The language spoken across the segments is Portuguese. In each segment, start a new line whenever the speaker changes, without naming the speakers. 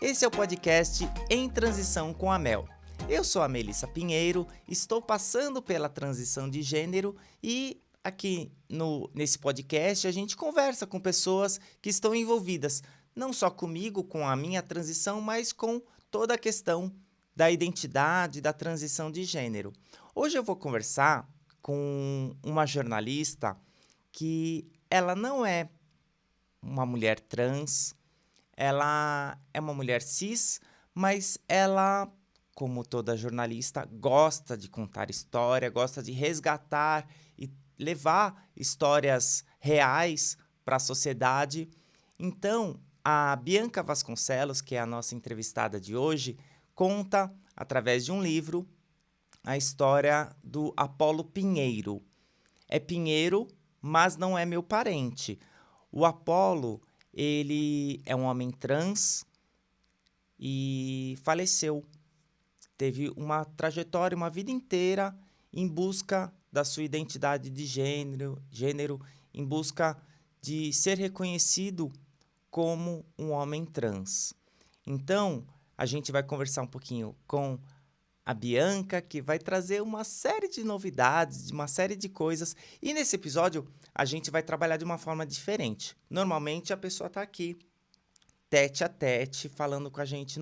Esse é o podcast Em Transição com a Mel. Eu sou a Melissa Pinheiro, estou passando pela transição de gênero e aqui nesse podcast a gente conversa com pessoas que estão envolvidas, não só comigo, com a minha transição, mas com toda a questão da identidade, da transição de gênero. Hoje eu vou conversar com uma jornalista que ela não é uma mulher trans, ela é uma mulher cis, mas ela, como toda jornalista, gosta de contar história, gosta de resgatar e levar histórias reais para a sociedade. Então, a Bianca Vasconcelos, que é a nossa entrevistada de hoje, conta, através de um livro, a história do Apolo Pinheiro. É Pinheiro, mas não é meu parente. O Apolo, ele é um homem trans e faleceu. Teve uma trajetória, uma vida inteira em busca da sua identidade de gênero, em busca de ser reconhecido como um homem trans. Então, a gente vai conversar um pouquinho com a Bianca, que vai trazer uma série de novidades, de uma série de coisas. E nesse episódio, a gente vai trabalhar de uma forma diferente. Normalmente, a pessoa está aqui, tete a tete, falando com a gente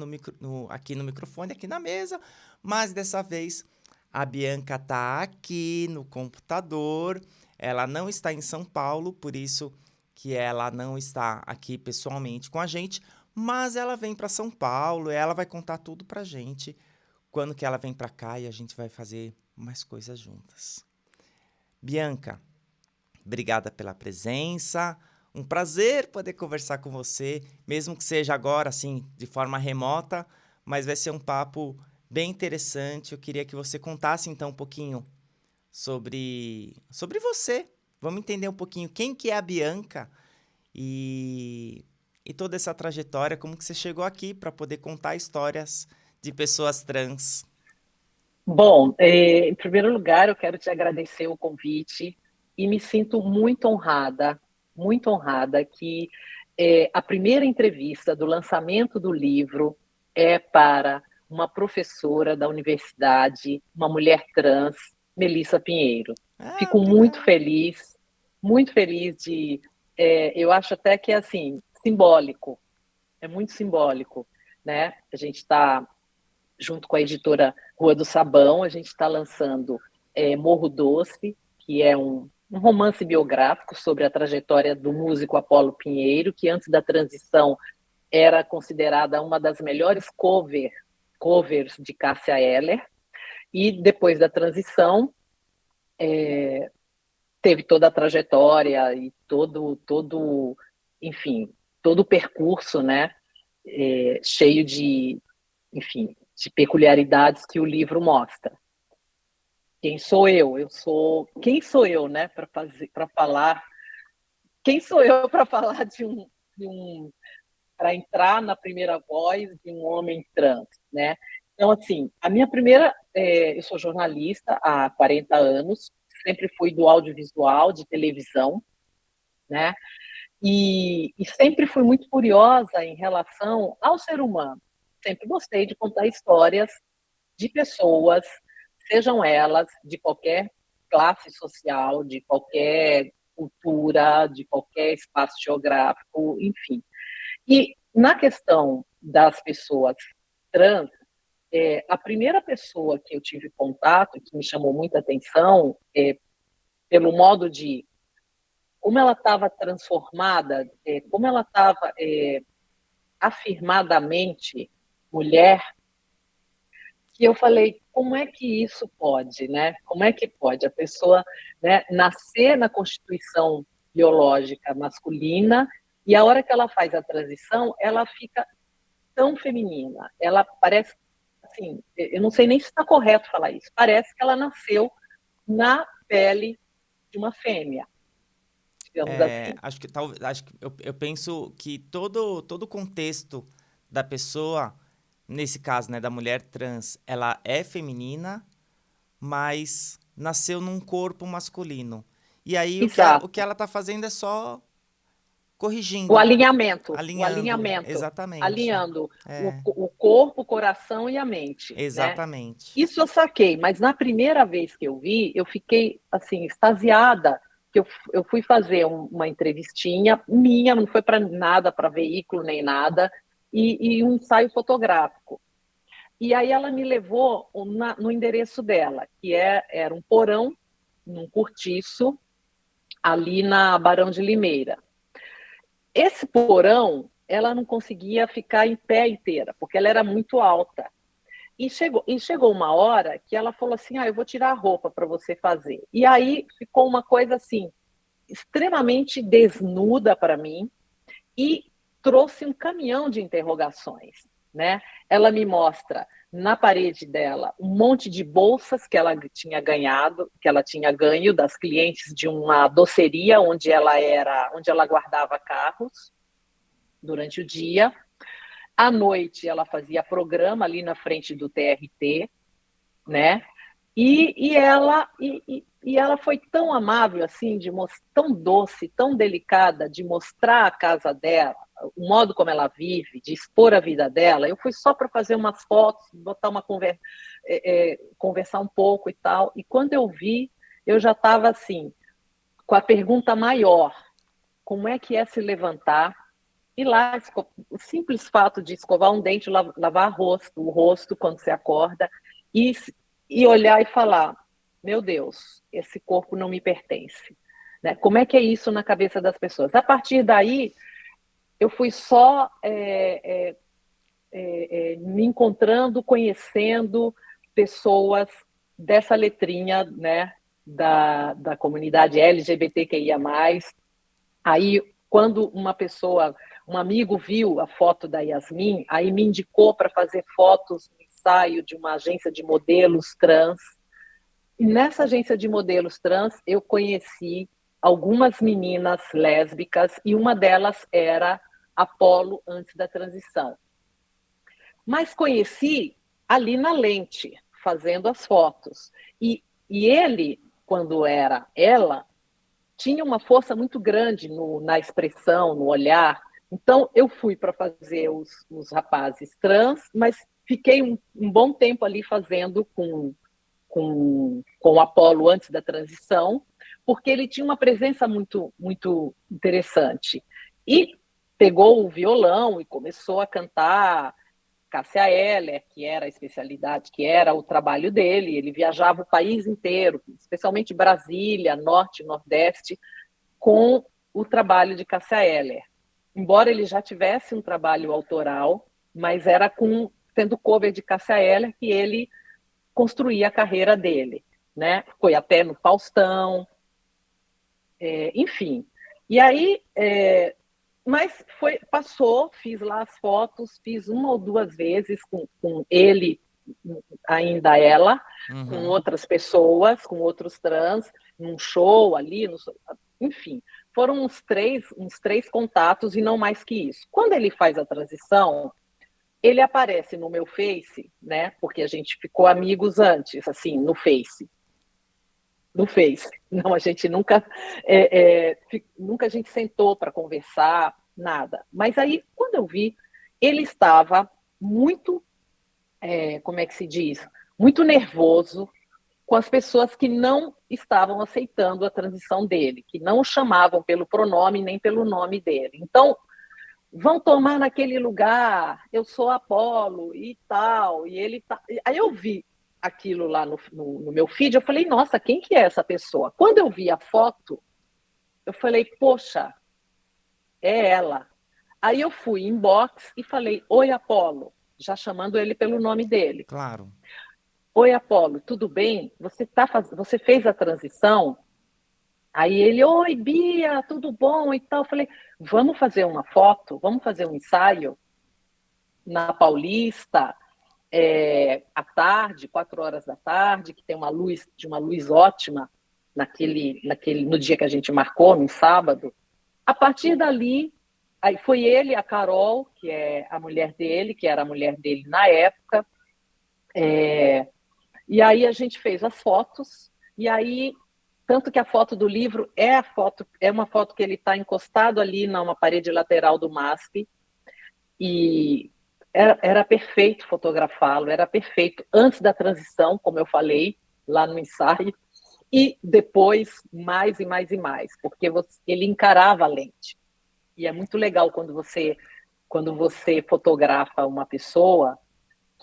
aqui no microfone, aqui na mesa. Mas dessa vez, a Bianca está aqui no computador. Ela não está em São Paulo, por isso que ela não está aqui pessoalmente com a gente. Mas ela vem para São Paulo e ela vai contar tudo para a gente quando que ela vem para cá e a gente vai fazer mais coisas juntas. Bianca, obrigada pela presença. Um prazer poder conversar com você, mesmo que seja agora, assim, de forma remota, mas vai ser um papo bem interessante. Eu queria que você contasse, então, um pouquinho sobre você. Vamos entender um pouquinho quem que é a Bianca e toda essa trajetória, como que você chegou aqui para poder contar histórias de pessoas trans.
Bom, em primeiro lugar, eu quero te agradecer o convite e me sinto muito honrada que a primeira entrevista do lançamento do livro é para uma professora da universidade, uma mulher trans, Melissa Pinheiro.
Ah,
Fico
obrigado.
muito feliz eu acho até que é assim, simbólico, é muito simbólico, né? A gente está junto com a editora Rua do Sabão, a gente está lançando Morro Doce, que é um romance biográfico sobre a trajetória do músico Apolo Pinheiro, que antes da transição era considerada uma das melhores covers de Cássia Eller, e depois da transição teve toda a trajetória e enfim, todo o percurso, né, cheio enfim, de peculiaridades que o livro mostra. Quem sou eu? Quem sou eu, né, para falar? Quem sou eu para falar para entrar na primeira voz de um homem trans, né? Então, assim, eu sou jornalista há 40 anos, sempre fui do audiovisual, de televisão, né? E sempre fui muito curiosa em relação ao ser humano. Sempre gostei de contar histórias de pessoas, sejam elas de qualquer classe social, de qualquer cultura, de qualquer espaço geográfico, enfim. E na questão das pessoas trans, a primeira pessoa que eu tive contato, que me chamou muita atenção, pelo modo de como ela estava transformada, como ela estava afirmadamente mulher, que eu falei, como é que isso pode, né? Como é que pode a pessoa, né, nascer na constituição biológica masculina e a hora que ela faz a transição, ela fica tão feminina. Ela parece, assim, eu não sei nem se está correto falar isso, parece que ela nasceu na pele de uma fêmea, digamos assim.
Acho que eu penso que todo o contexto da pessoa, nesse caso, né, da mulher trans, ela é feminina, mas nasceu num corpo masculino. E aí o que
Exato.
ela tá fazendo é só corrigindo,
o alinhamento,
exatamente.
alinhando o corpo, o coração e a mente, né?
Exatamente.
Isso eu saquei, mas na primeira vez que eu vi, eu fiquei, assim, extasiada, que eu fui fazer uma entrevistinha minha, não foi para nada, para veículo nem nada, e um ensaio fotográfico. E aí ela me levou no endereço dela, que era um porão, num cortiço, ali na Barão de Limeira. Esse porão, ela não conseguia ficar em pé inteira, porque ela era muito alta. E chegou uma hora que ela falou assim: eu vou tirar a roupa para você fazer. E aí ficou uma coisa assim, extremamente desnuda para mim e trouxe um caminhão de interrogações, né? Ela me mostra na parede dela um monte de bolsas que ela tinha ganhado, que ela tinha ganho das clientes de uma doceria onde ela guardava carros durante o dia. À noite ela fazia programa ali na frente do TRT, né? E ela foi tão amável, assim, tão doce, tão delicada, de mostrar a casa dela, o modo como ela vive, de expor a vida dela. Eu fui só para fazer umas fotos, botar conversar um pouco e tal. E quando eu vi, eu já estava assim, com a pergunta maior: como é que é se levantar? E lá, o simples fato de escovar um dente, lavar o rosto quando você acorda, e, e olhar e falar: meu Deus, esse corpo não me pertence. Né? Como é que é isso na cabeça das pessoas? A partir daí, eu fui só me encontrando, conhecendo pessoas dessa letrinha, né, da comunidade LGBTQIA+. Aí, quando um amigo viu a foto da Yasmin, aí me indicou para fazer fotos no ensaio de uma agência de modelos trans. E nessa agência de modelos trans, eu conheci algumas meninas lésbicas e uma delas era Apolo antes da transição. Mas conheci ali na lente, fazendo as fotos. E ele, quando era ela, tinha uma força muito grande na expressão, no olhar. Então, eu fui para fazer os rapazes trans, mas fiquei um bom tempo ali fazendo com o Apolo antes da transição, porque ele tinha uma presença muito, muito interessante. E pegou o violão e começou a cantar Cássia Eller, que era a especialidade, que era o trabalho dele. Ele viajava o país inteiro, especialmente Brasília, Norte, Nordeste, com o trabalho de Cássia Eller. Embora ele já tivesse um trabalho autoral, mas era sendo cover de Cássia Eller que ele construía a carreira dele. Né? Foi até no Faustão, enfim. E aí, mas passou, fiz lá as fotos, fiz uma ou duas vezes com ele, ainda ela, com outras pessoas, com outros trans, num show ali, enfim, foram uns três contatos e não mais que isso. Quando ele faz a transição, ele aparece no meu Face, né? Porque a gente ficou amigos antes, assim, no Face. No Face. Não, a gente nunca a gente sentou para conversar, nada. Mas aí, quando eu vi, ele estava muito, como é que se diz? Muito nervoso com as pessoas que não estavam aceitando a transição dele, que não o chamavam pelo pronome nem pelo nome dele. Então, vão tomar naquele lugar, eu sou Apolo e tal, e ele tá. Aí eu vi aquilo lá no meu feed, eu falei: nossa, quem que é essa pessoa? Quando eu vi a foto, eu falei: poxa, é ela. Aí eu fui em inbox e falei: oi, Apolo, já chamando ele pelo nome dele.
Claro.
Oi, Apolo, tudo bem? Você fez a transição? Aí ele: oi, Bia, tudo bom e tal. Eu falei: vamos fazer uma foto? Vamos fazer um ensaio na Paulista, à tarde, 4 horas da tarde, que tem uma luz ótima no dia que a gente marcou, no sábado. A partir dali, aí foi ele, a Carol, que é a mulher dele, que era a mulher dele na época, e aí a gente fez as fotos, e aí Tanto que a foto do livro é uma foto que ele está encostado ali numa parede lateral do MASP, e era perfeito fotografá-lo, era perfeito antes da transição, como eu falei lá no ensaio, e depois mais e mais e mais, porque ele encarava a lente. E é muito legal quando você fotografa uma pessoa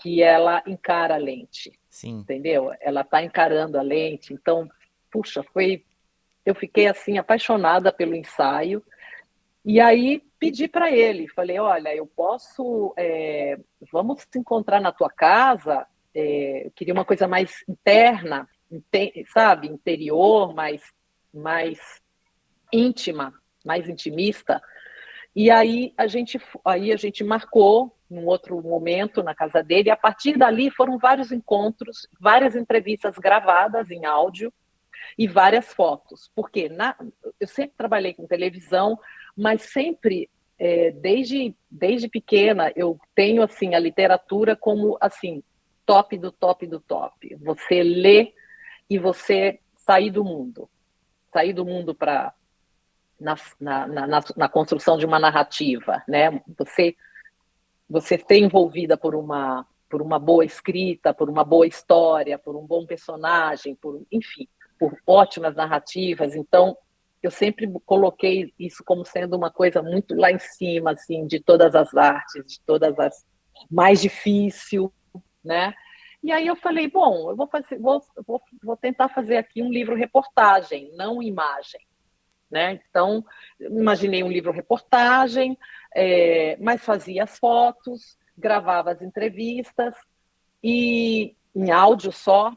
que ela encara a lente,
Sim.
entendeu? Ela está encarando a lente. Então, puxa, eu fiquei assim apaixonada pelo ensaio. E aí pedi para ele, falei, olha, eu posso, vamos se encontrar na tua casa. Eu queria uma coisa mais interna, sabe, interior, mais íntima, mais intimista. E aí a gente marcou num outro momento na casa dele, e a partir dali foram vários encontros, várias entrevistas gravadas em áudio e várias fotos. Porque eu sempre trabalhei com televisão, mas sempre, desde pequena, eu tenho assim a literatura como assim top do top do top. Você lê e você sair do mundo para na construção de uma narrativa, né? Você ser envolvida por uma boa escrita, por uma boa história, por um bom personagem, enfim, por ótimas narrativas. Então, eu sempre coloquei isso como sendo uma coisa muito lá em cima, assim, de todas as artes, de todas as mais difícil, né? E aí eu falei, bom, vou tentar fazer aqui um livro-reportagem, não imagem, né? Então, imaginei um livro-reportagem, mas fazia as fotos, gravava as entrevistas, e em áudio só.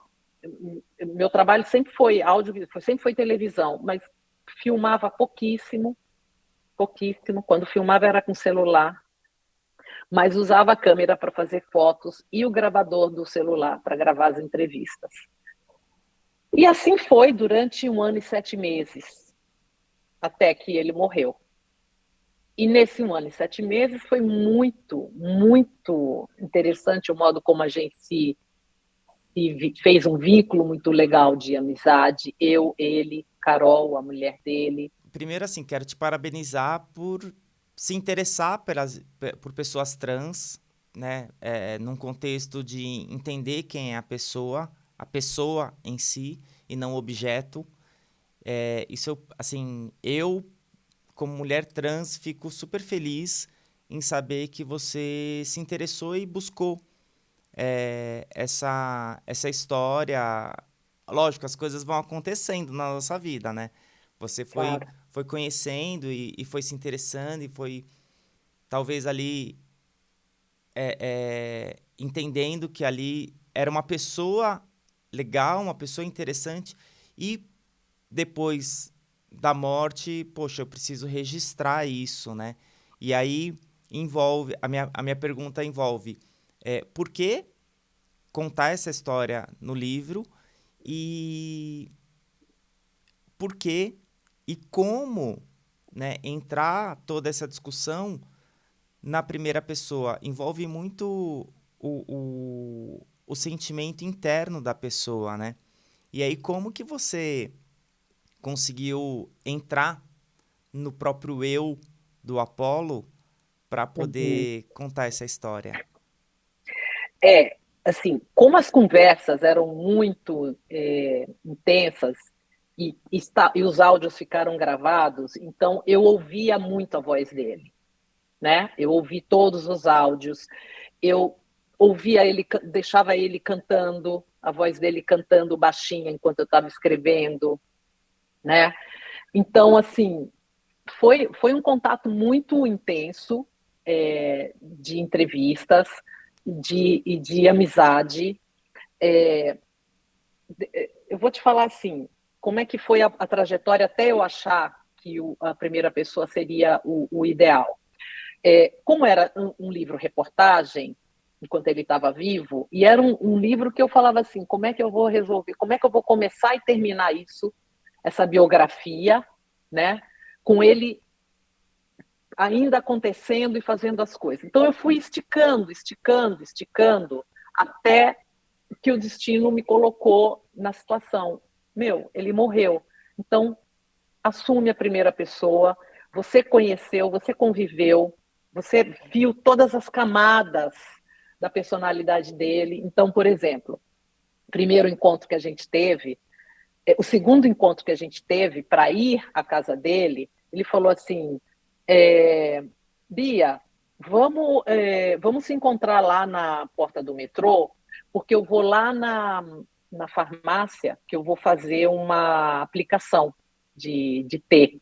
Meu trabalho sempre foi áudio, sempre foi televisão, mas filmava pouquíssimo, pouquíssimo. Quando filmava era com celular, mas usava a câmera para fazer fotos e o gravador do celular para gravar as entrevistas. E assim foi durante 1 ano e 7 meses, até que ele morreu. E nesse 1 ano e 7 meses foi muito, muito interessante o modo como a gente fez um vínculo muito legal de amizade. Eu, ele, Carol, a mulher dele.
Primeiro, assim, quero te parabenizar por se interessar por pessoas trans, né? Num contexto de entender quem é a pessoa em si, e não o objeto. Isso, assim, eu, como mulher trans, fico super feliz em saber que você se interessou e buscou essa história. Lógico, as coisas vão acontecendo na nossa vida, né? Você
Claro.
foi conhecendo e foi se interessando e foi, talvez, ali entendendo que ali era uma pessoa legal, uma pessoa interessante, e depois da morte, poxa, eu preciso registrar isso, né? E aí a minha pergunta envolve por que contar essa história no livro e por que e como, né, entrar toda essa discussão na primeira pessoa. Envolve muito o sentimento interno da pessoa, né? E aí, como que você conseguiu entrar no próprio eu do Apollo para
Uhum.
poder contar essa história?
Assim, como as conversas eram muito intensas e os áudios ficaram gravados, então eu ouvia muito a voz dele, né? Eu ouvi todos os áudios, eu ouvia ele, deixava ele cantando, a voz dele cantando baixinha enquanto eu estava escrevendo, né? Então, assim, foi um contato muito intenso, de entrevistas e de amizade. É, eu vou te falar assim, como é que foi a trajetória até eu achar que a primeira pessoa seria o ideal. Como era um livro-reportagem, enquanto ele estava vivo, e era um livro que eu falava assim, como é que eu vou resolver, como é que eu vou começar e terminar isso, essa biografia, né, com ele ainda acontecendo e fazendo as coisas. Então eu fui esticando, esticando, esticando, até que o destino me colocou na situação. Meu, ele morreu. Então, assume a primeira pessoa, você conheceu, você conviveu, você viu todas as camadas da personalidade dele. Então, por exemplo, o primeiro encontro que a gente teve, o segundo encontro que a gente teve para ir à casa dele, ele falou assim, Bia, vamos se encontrar lá na porta do metrô, porque eu vou lá na farmácia, que eu vou fazer uma aplicação de T.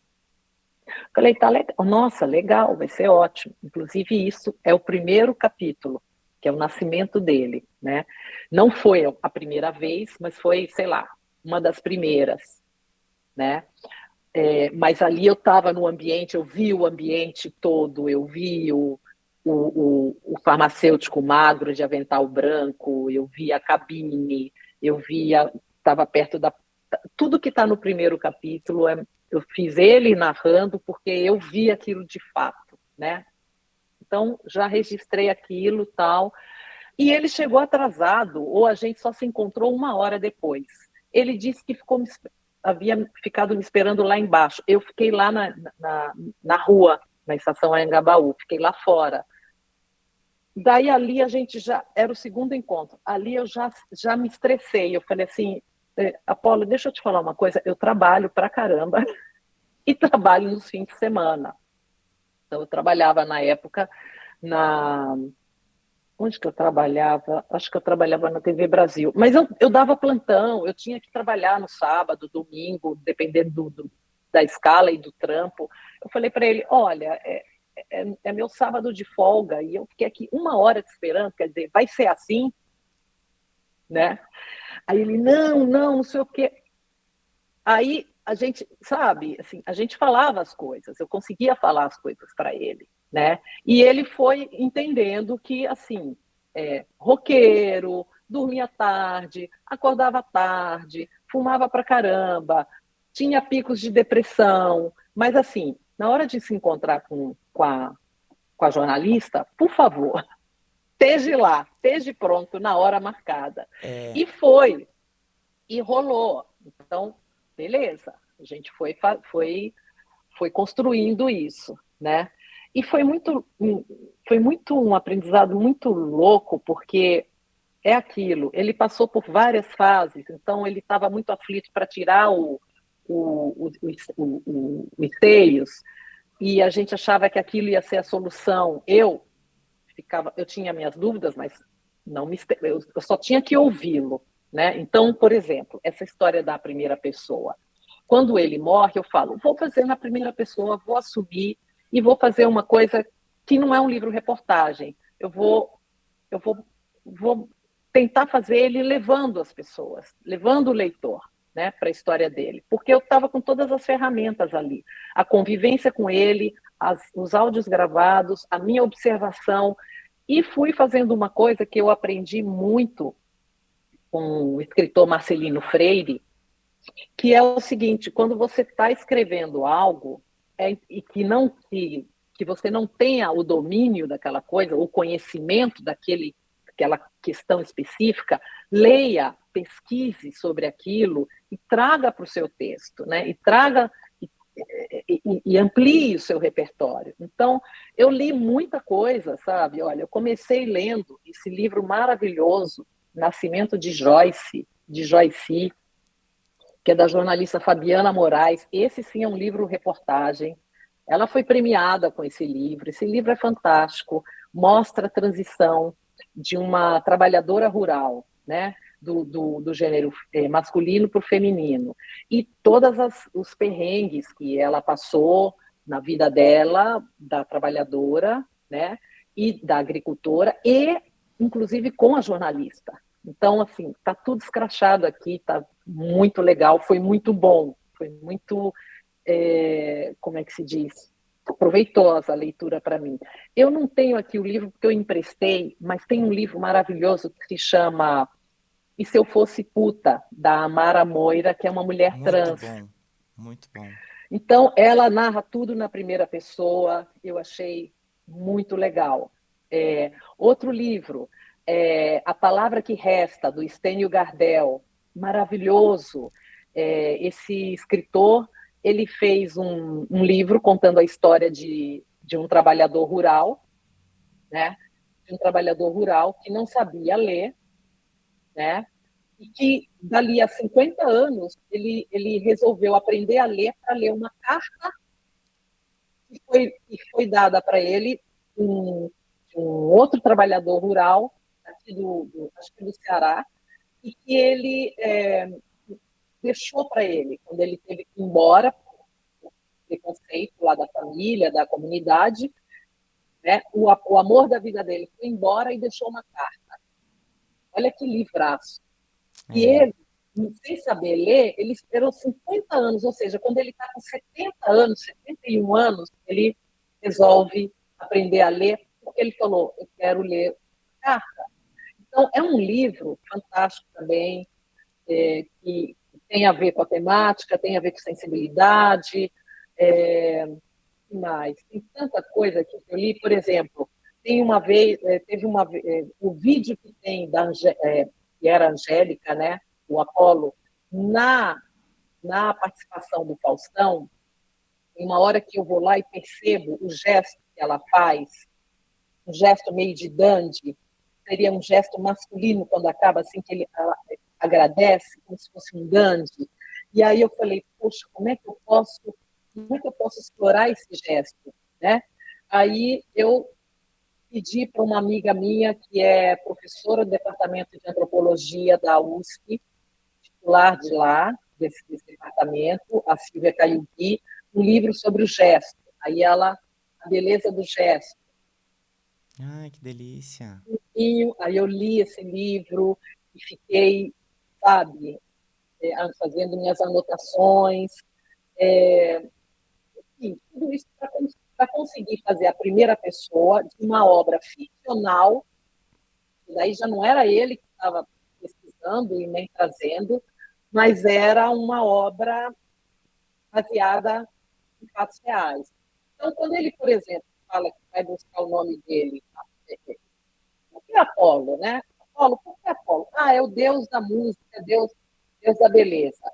Falei, tá legal. Nossa, legal, vai ser ótimo. Inclusive, isso é o primeiro capítulo, que é o nascimento dele, né? Não foi a primeira vez, mas foi, sei lá, uma das primeiras, né? Mas ali eu estava no ambiente, eu vi o ambiente todo, eu vi o farmacêutico magro de avental branco, eu vi a cabine, eu via, estava perto da. Tudo que está no primeiro capítulo, eu fiz ele narrando porque eu vi aquilo de fato, né? Então, já registrei aquilo tal. E ele chegou atrasado, ou a gente só se encontrou uma hora depois. Ele disse que havia ficado me esperando lá embaixo. Eu fiquei lá na rua, na estação Anhangabaú, fiquei lá fora. Daí ali a gente já era o segundo encontro. Ali eu já me estressei. Eu falei assim, Apolo, deixa eu te falar uma coisa. Eu trabalho pra caramba e trabalho nos fins de semana. Então eu trabalhava na época na onde que eu trabalhava? Acho que eu trabalhava na TV Brasil. Mas eu dava plantão, eu tinha que trabalhar no sábado, domingo, dependendo da escala e do trampo. Eu falei para ele: olha, é meu sábado de folga e eu fiquei aqui uma hora te esperando, quer dizer, vai ser assim, né? Aí ele: não, não, não sei o quê. Aí a gente, sabe, assim, a gente falava as coisas, eu conseguia falar as coisas para ele, né? E ele foi entendendo que, assim, roqueiro, dormia tarde, acordava tarde, fumava pra caramba, tinha picos de depressão, mas, assim, na hora de se encontrar com a jornalista, por favor, esteja lá, esteja pronto na hora marcada.
É,
E foi, e rolou. Então, beleza, a gente foi construindo isso, né? E foi muito um aprendizado muito louco, porque é aquilo, ele passou por várias fases, então ele estava muito aflito para tirar os seios, e a gente achava que aquilo ia ser a solução. Eu tinha minhas dúvidas, mas não me, eu só tinha que ouvi-lo, né? Então, por exemplo, essa história da primeira pessoa. Quando ele morre, eu falo, vou fazer na primeira pessoa, vou assumir e vou fazer uma coisa que não é um livro-reportagem. Eu vou tentar fazer ele levando as pessoas, levando o leitor, né, para a história dele, porque eu estava com todas as ferramentas ali, a convivência com ele, os áudios gravados, a minha observação, e fui fazendo uma coisa que eu aprendi muito com o escritor Marcelino Freire, que é o seguinte: quando você está escrevendo algo e que você não tenha o domínio daquela coisa, o conhecimento daquela questão específica, leia, pesquise sobre aquilo e traga para o seu texto, né? E traga e amplie o seu repertório. Então, eu li muita coisa, sabe? Olha, eu comecei lendo esse livro maravilhoso, Nascimento de Joyce, que é da jornalista Fabiana Moraes. Esse sim é um livro-reportagem. Ela foi premiada com esse livro. Esse livro é fantástico, mostra a transição de uma trabalhadora rural, né, do gênero masculino para o feminino. E todos os perrengues que ela passou na vida dela, da trabalhadora, né, e da agricultora, e inclusive com a jornalista. Então, assim, está tudo escrachado aqui, está muito legal, foi muito bom, foi muito, como é que se diz? Proveitosa a leitura para mim. Eu não tenho aqui o livro porque eu emprestei, mas tem um livro maravilhoso que se chama E Se Eu Fosse Puta, da Amara Moira, que é uma mulher
muito
trans.
bom, muito bom.
Então, ela narra tudo na primeira pessoa, eu achei muito legal. Outro livro, A Palavra que Resta, do Stênio Gardel, maravilhoso. esse escritor, ele fez um livro contando a história de um trabalhador rural, né? De um trabalhador rural que não sabia ler, né? E que dali a 50 anos ele resolveu aprender a ler para ler uma carta que foi dada para ele um outro trabalhador rural aqui acho que do Ceará, e que ele deixou para ele quando ele teve que ir embora por preconceito lá da família, da comunidade, né? O amor da vida dele foi embora e deixou uma carta. Olha que livraço. E
É.
ele, sem saber ler, ele esperou 50 anos, ou seja, quando ele está com 70 anos, 71 anos, ele resolve aprender a ler, porque ele falou, eu quero ler carta. Então, é um livro fantástico também, que tem a ver com a temática, tem a ver com sensibilidade, mais. Tem tanta coisa aqui que eu li, por exemplo, tem uma vez, teve uma o vídeo que tem que era a Angélica, né, o Apolo, na participação do Faustão, tem uma hora que eu vou lá e percebo o gesto que ela faz, um gesto meio de dandy, seria um gesto masculino quando acaba assim, que ela agradece, como se fosse um dandy. E aí eu falei, poxa, como é que eu posso explorar esse gesto, né? Aí eu pedi para uma amiga minha, que é professora do Departamento de Antropologia da USP, titular de lá, desse departamento, a Silvia Caiugui, um livro sobre o gesto. Aí ela, a beleza do gesto.
Ai, que delícia.
Aí eu li esse livro e fiquei, sabe, fazendo minhas anotações. Enfim, tudo isso para conseguir fazer a primeira pessoa de uma obra ficcional, e daí já não era ele que estava pesquisando e nem trazendo, mas era uma obra baseada em fatos reais. Então, quando ele, por exemplo, fala que vai buscar o nome dele, por que Apolo, né? Apolo, por que Apolo? Ah, é o deus da música, Deus da beleza.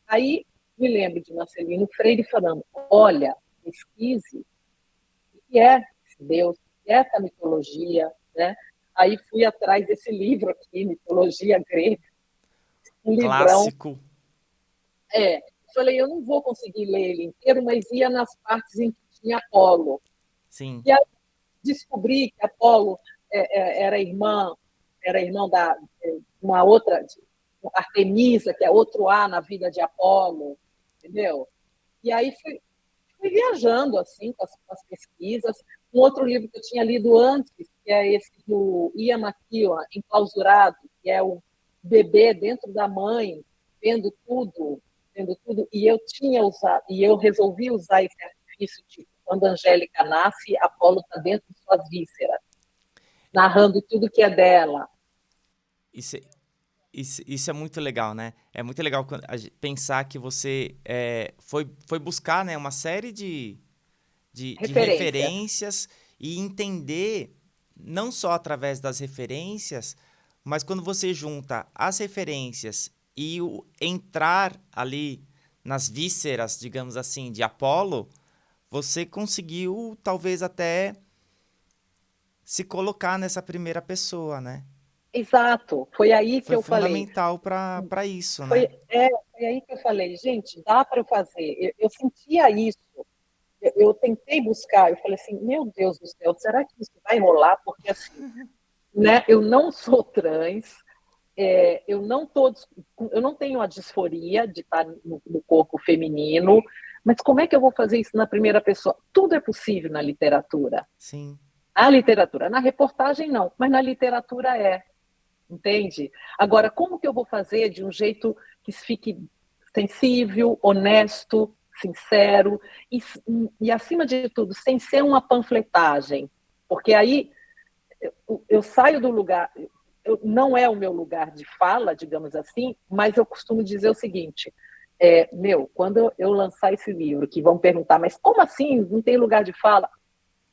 Aí me lembro de Marcelino Freire falando, olha, pesquise o que é esse Deus, o que é essa mitologia, né? Aí fui atrás desse livro aqui, Mitologia Grega, um livrão.
Clássico.
Falei, eu não vou conseguir ler ele inteiro, mas ia nas partes em que tinha Apolo.
Sim.
E aí descobri que Apolo era irmão da uma outra, Artemisa, que é outro A na vida de Apolo, entendeu? E aí fui viajando assim com as pesquisas. Um outro livro que eu tinha lido antes, que é esse do Ian McEwan, Enclausurado, que é o bebê dentro da mãe, vendo tudo, e eu resolvi usar esse artifício, tipo, quando a Angélica nasce, Apolo está dentro de suas vísceras, narrando tudo que é dela.
Isso, isso é muito legal, né? É muito legal pensar que você foi buscar, né, uma série de
Referências.
referências e entender, não só através das referências, mas quando você junta as referências e o entrar ali nas vísceras, digamos assim, de Apolo, você conseguiu talvez até se colocar nessa primeira pessoa, né?
Exato. Foi aí que
Foi
eu falei.
fundamental para isso,
Foi,
né?
foi aí que eu falei, gente, dá para eu fazer. Eu sentia isso. Eu tentei buscar, eu falei assim, meu Deus do céu, será que isso vai rolar? Porque assim, né, eu não sou trans, eu não tenho a disforia de estar no corpo feminino, mas como é que eu vou fazer isso na primeira pessoa? Tudo é possível na literatura.
Sim.
Na literatura, na reportagem não, mas na literatura entende? Agora, como que eu vou fazer de um jeito que fique sensível, honesto, sincero e acima de tudo, sem ser uma panfletagem? Porque aí eu saio do lugar, não é o meu lugar de fala, digamos assim, mas eu costumo dizer o seguinte: quando eu lançar esse livro, que vão perguntar, mas como assim? Não tem lugar de fala?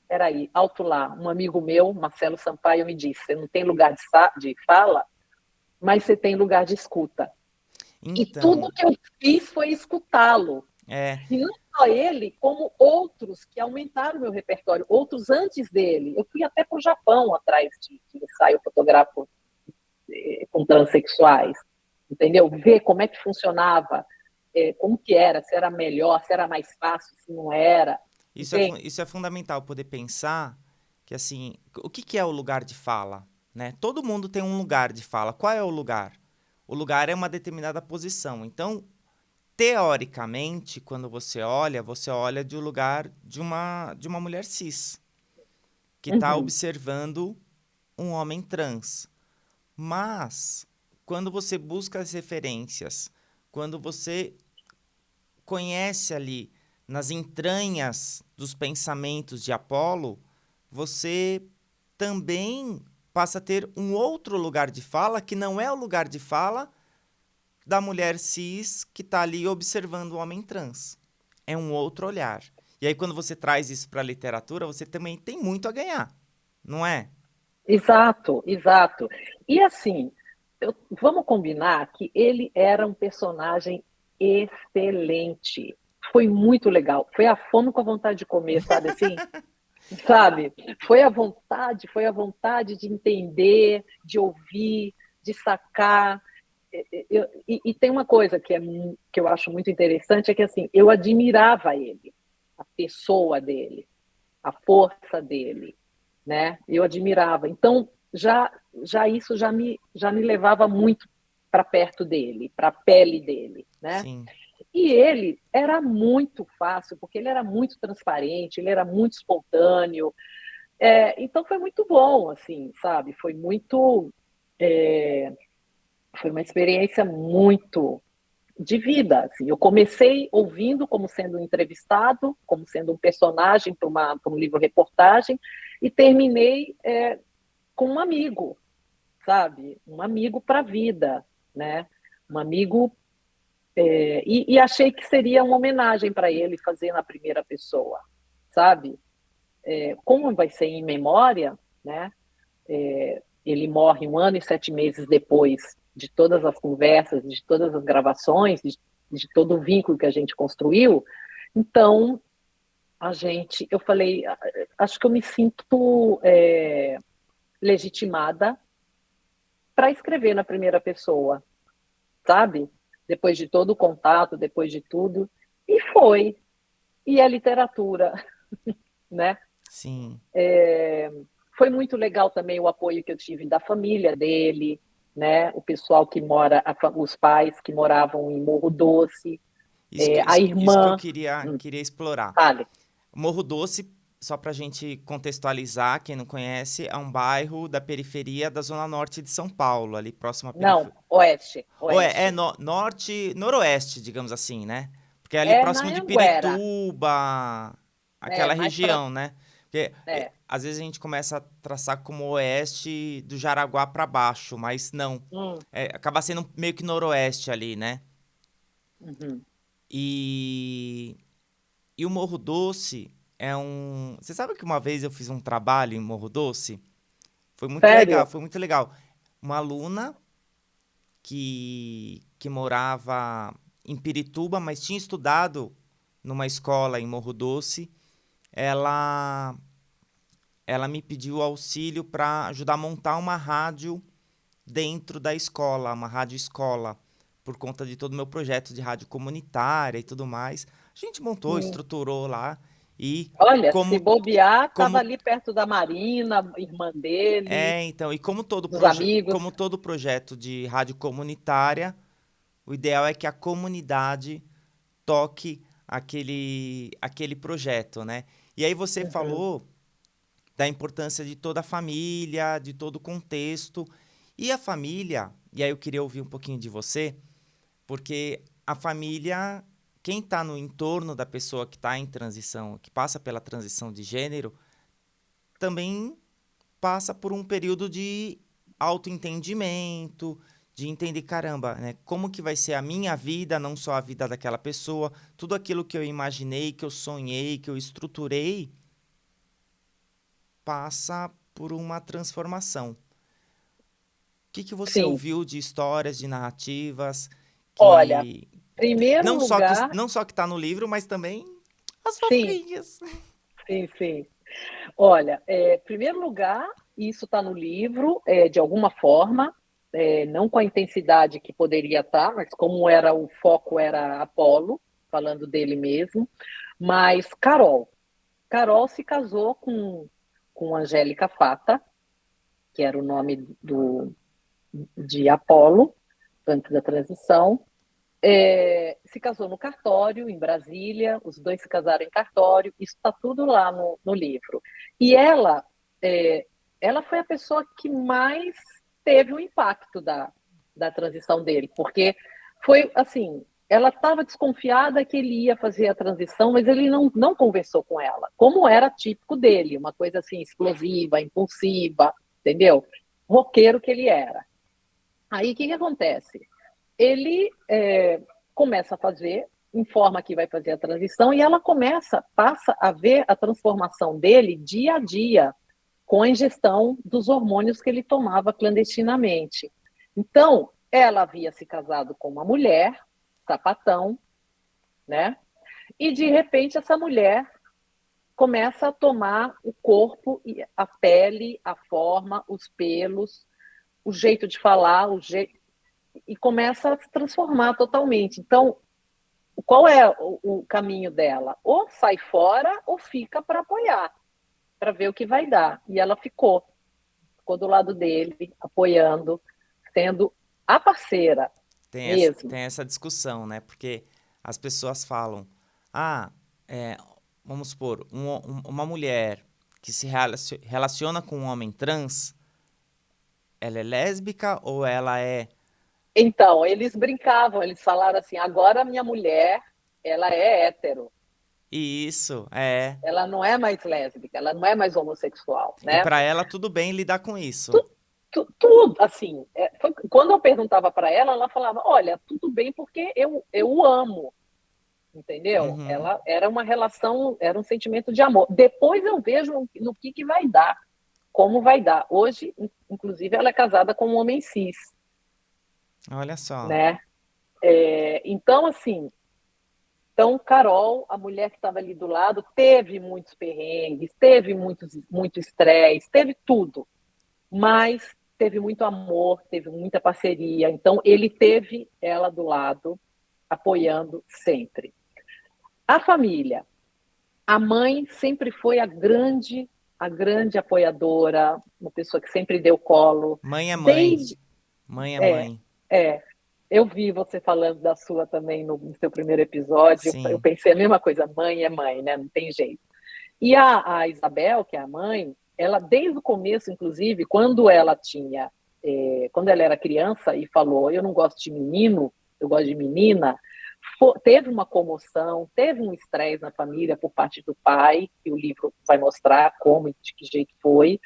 Peraí, alto lá, um amigo meu, Marcelo Sampaio, me disse: você não tem lugar de fala, mas você tem lugar de escuta. E tudo
Então,
que eu fiz foi escutá-lo.
é,
E não só ele, como outros que aumentaram o meu repertório, outros antes dele. Eu fui até para o Japão atrás de ensaio fotográfico com transexuais, entendeu? Ver como é que funcionava, como que era, se era melhor, se era mais fácil, se não era, entende?
isso é fundamental poder pensar que, assim, o que que é o lugar de fala, né? Todo mundo tem um lugar de fala. Qual é o lugar? O lugar é uma determinada posição. Então, teoricamente, quando você olha de um lugar de uma mulher cis, que está
Uhum.
observando um homem trans. Mas, quando você busca as referências, quando você conhece ali nas entranhas dos pensamentos de Apolo, você também passa a ter um outro lugar de fala que não é o lugar de fala da mulher cis que está ali observando o homem trans. É um outro olhar. E aí, quando você traz isso para a literatura, você também tem muito a ganhar, não é?
Exato, exato. E assim, vamos combinar que ele era um personagem excelente. Foi muito legal. Foi a fome com a vontade de comer, sabe assim? Sabe? Foi a vontade de entender, de ouvir, de sacar. E tem uma coisa que eu acho muito interessante, é que assim, eu admirava ele, a pessoa dele, a força dele, né? Eu admirava. Então, já isso já me levava muito para perto dele, para a pele dele, né?
Sim,
E ele era muito fácil, porque ele era muito transparente, ele era muito espontâneo. Então foi muito bom, assim, sabe? É, foi uma experiência muito de vida. Assim. Eu comecei ouvindo como sendo um entrevistado, como sendo um personagem para um livro-reportagem, e terminei com um amigo, sabe? Um amigo para a vida, né? Um amigo. E achei que seria uma homenagem para ele fazer na primeira pessoa, sabe? Como vai ser em memória, né? Ele morre 1 ano e 7 meses depois de todas as conversas, de todas as gravações, de todo o vínculo que a gente construiu. Então, eu falei, acho que eu me sinto legitimada para escrever na primeira pessoa, sabe? Depois de todo o contato, depois de tudo. E foi. E a literatura, né?
sim.
Foi muito legal também o apoio que eu tive da família dele, né? O pessoal que mora, os pais que moravam em Morro Doce, a
Isso que eu
irmã,
queria explorar.
sabe?
Morro Doce, só para a gente contextualizar, quem não conhece, é um bairro da periferia da zona norte de São Paulo, ali próximo à
Não,
periferia.
oeste,
Ou
oeste.
norte, noroeste, digamos assim, né? Porque é ali
É na
próximo de
Anguera,
Pirituba, aquela
mais para.
região, né? Porque
É,
às vezes a gente começa a traçar como oeste do Jaraguá para baixo, mas não.
hum,
Acaba sendo meio que noroeste ali, né?
uhum.
E E o Morro Doce é um. Você sabe que uma vez eu fiz um trabalho em Morro Doce? Foi muito legal,
Sério?
foi muito legal. Uma aluna que morava em Pirituba, mas tinha estudado numa escola em Morro Doce, ela, ela me pediu auxílio para ajudar a montar uma rádio dentro da escola, uma rádio escola, por conta de todo o meu projeto de rádio comunitária e tudo mais. A gente montou,
Hum.
estruturou lá e
Olha, se
como
bobear, estava
como
ali perto da Marina, irmã dele,
então, e
dos amigos.
como todo projeto de rádio comunitária, o ideal é que a comunidade toque aquele projeto, né? E aí você
Uhum.
falou da importância de toda a família, de todo o contexto. E a família, e aí eu queria ouvir um pouquinho de você, porque a família, quem está no entorno da pessoa que está em transição, que passa pela transição de gênero, também passa por um período de autoentendimento, de entender, caramba, né, como que vai ser a minha vida, não só a vida daquela pessoa, tudo aquilo que eu imaginei, que eu sonhei, que eu estruturei, passa por uma transformação. O que que você
Sim.
ouviu de histórias, de narrativas
Olha,
Que
primeiro lugar,
não só que tá no livro, mas também as
sim,
fofoquinhas.
sim, sim. Olha, primeiro lugar, isso está no livro, de alguma forma, não com a intensidade que poderia estar, mas como era o foco era Apolo, falando dele mesmo. Mas Carol se casou com Angélica Fata, que era o nome de Apolo, antes da transição. Se casou no cartório, em Brasília, os dois se casaram em cartório, isso está tudo lá no livro. E é, ela foi a pessoa que mais teve o impacto da transição dele, porque foi assim, ela estava desconfiada que ele ia fazer a transição, mas ele não conversou com ela, como era típico dele, uma coisa assim, explosiva, impulsiva, entendeu? Roqueiro que ele era. Aí o que acontece? Ele começa a fazer, informa que vai fazer a transição e ela passa a ver a transformação dele dia a dia com a ingestão dos hormônios que ele tomava clandestinamente. Então, ela havia se casado com uma mulher, sapatão, né? E de repente essa mulher começa a tomar o corpo, a pele, a forma, os pelos, o jeito de falar, e começa a se transformar totalmente. Então, qual é o caminho dela? Ou sai fora ou fica para apoiar, para ver o que vai dar. E ela ficou do lado dele, apoiando, sendo a parceira mesmo.
Tem essa discussão, né? Porque as pessoas falam, ah, é, vamos supor, uma mulher que se relaciona com um homem trans, ela é lésbica ou ela é...
Então, eles brincavam, eles falaram assim: agora minha mulher, ela é hétero,
Isso, é.
ela não é mais lésbica, ela não é mais homossexual,
E
né?
pra ela tudo bem lidar com isso.
Tudo, assim, quando eu perguntava para ela, ela falava: olha, tudo bem porque eu o amo, entendeu?
Uhum.
Ela era uma relação, era um sentimento de amor. Depois eu vejo no que vai dar, como vai dar. Hoje, inclusive, ela é casada com um homem cis,
Olha só.
né? Então, assim, então Carol, a mulher que estava ali do lado, teve muitos perrengues, teve muito estresse, teve tudo, mas teve muito amor, teve muita parceria. Então, ele teve ela do lado, apoiando sempre. A família. A mãe sempre foi a grande apoiadora, uma pessoa que sempre deu colo.
Mãe é mãe.
Desde.
Mãe é
É,
mãe.
é. Eu vi você falando da sua também no seu primeiro episódio. Eu
Sim.
pensei a mesma coisa, mãe é mãe, né? Não tem jeito. E a Isabel, que é a mãe, ela desde o começo, inclusive, quando ela era criança e falou, eu não gosto de menino, eu gosto de menina, teve uma comoção, teve um estresse na família por parte do pai, que o livro vai mostrar como e de que jeito foi.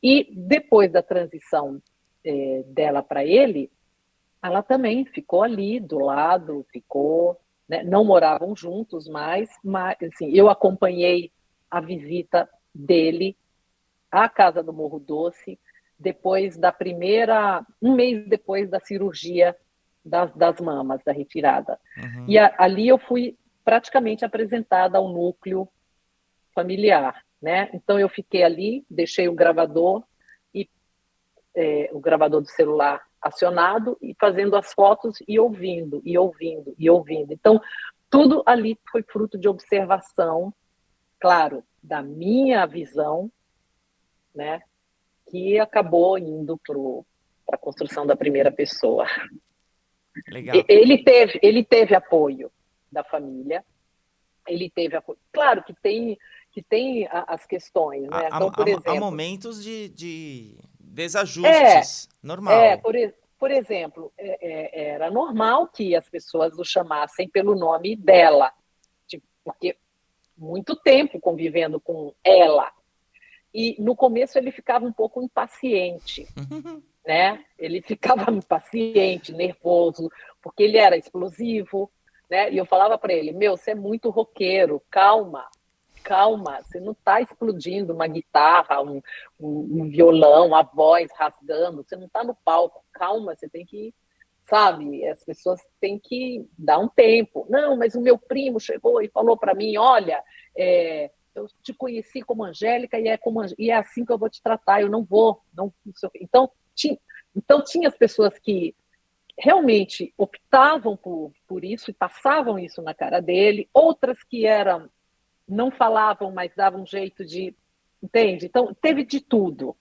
E depois da transição dela para ele, ela também ficou ali do lado, ficou, né, não moravam juntos mais, mas assim, eu acompanhei a visita dele à casa do Morro Doce, depois um mês depois da cirurgia das mamas, da retirada. E
Uhum.
ali eu fui praticamente apresentada ao núcleo familiar, né? Então eu fiquei ali, deixei o gravador o gravador do celular acionado e fazendo as fotos e ouvindo, e ouvindo, e ouvindo. Então, tudo ali foi fruto de observação, claro, da minha visão, né, que acabou indo para a construção da primeira pessoa.
Legal.
Ele teve apoio da família, ele teve apoio. Claro que tem as questões, né? Então, por
Há
exemplo,
momentos de
é,
desajustes.
É,
Normal.
por exemplo, era normal que as pessoas o chamassem pelo nome dela, tipo, porque muito tempo convivendo com ela. E no começo ele ficava um pouco impaciente, né? Ele ficava impaciente, nervoso, porque ele era explosivo, né? E eu falava para ele: meu, você é muito roqueiro, calma, calma, você não está explodindo uma guitarra, um violão, a voz rasgando, você não está no palco, calma, você tem que sabe? As pessoas têm que dar um tempo. Não, mas o meu primo chegou e falou para mim, olha, eu te conheci como Angélica e é assim que eu vou te tratar, eu não vou. Não, então tinha as pessoas que realmente optavam por isso e passavam isso na cara dele, outras que não falavam, mas davam um jeito de, entende? Então, teve de tudo.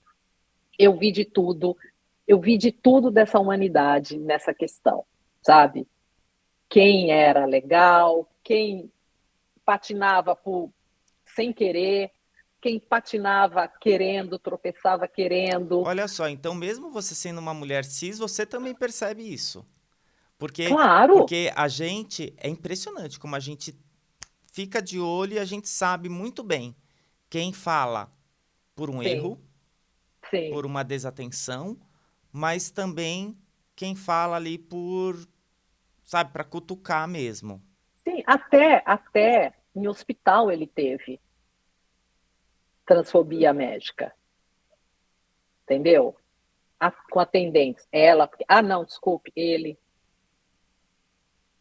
Eu vi de tudo. Eu vi de tudo dessa humanidade nessa questão, sabe? Quem era legal, quem patinava sem querer, quem patinava querendo, tropeçava querendo.
Olha só, então mesmo você sendo uma mulher cis, você também percebe isso. Porque,
Claro,
porque a gente, é impressionante como a gente fica de olho e a gente sabe muito bem quem fala por um
sim,
erro,
sim,
por uma desatenção, mas também quem fala ali por, sabe, para cutucar mesmo.
sim. Até em hospital ele teve transfobia médica, entendeu? Com atendentes. Ela, não, desculpe, ele.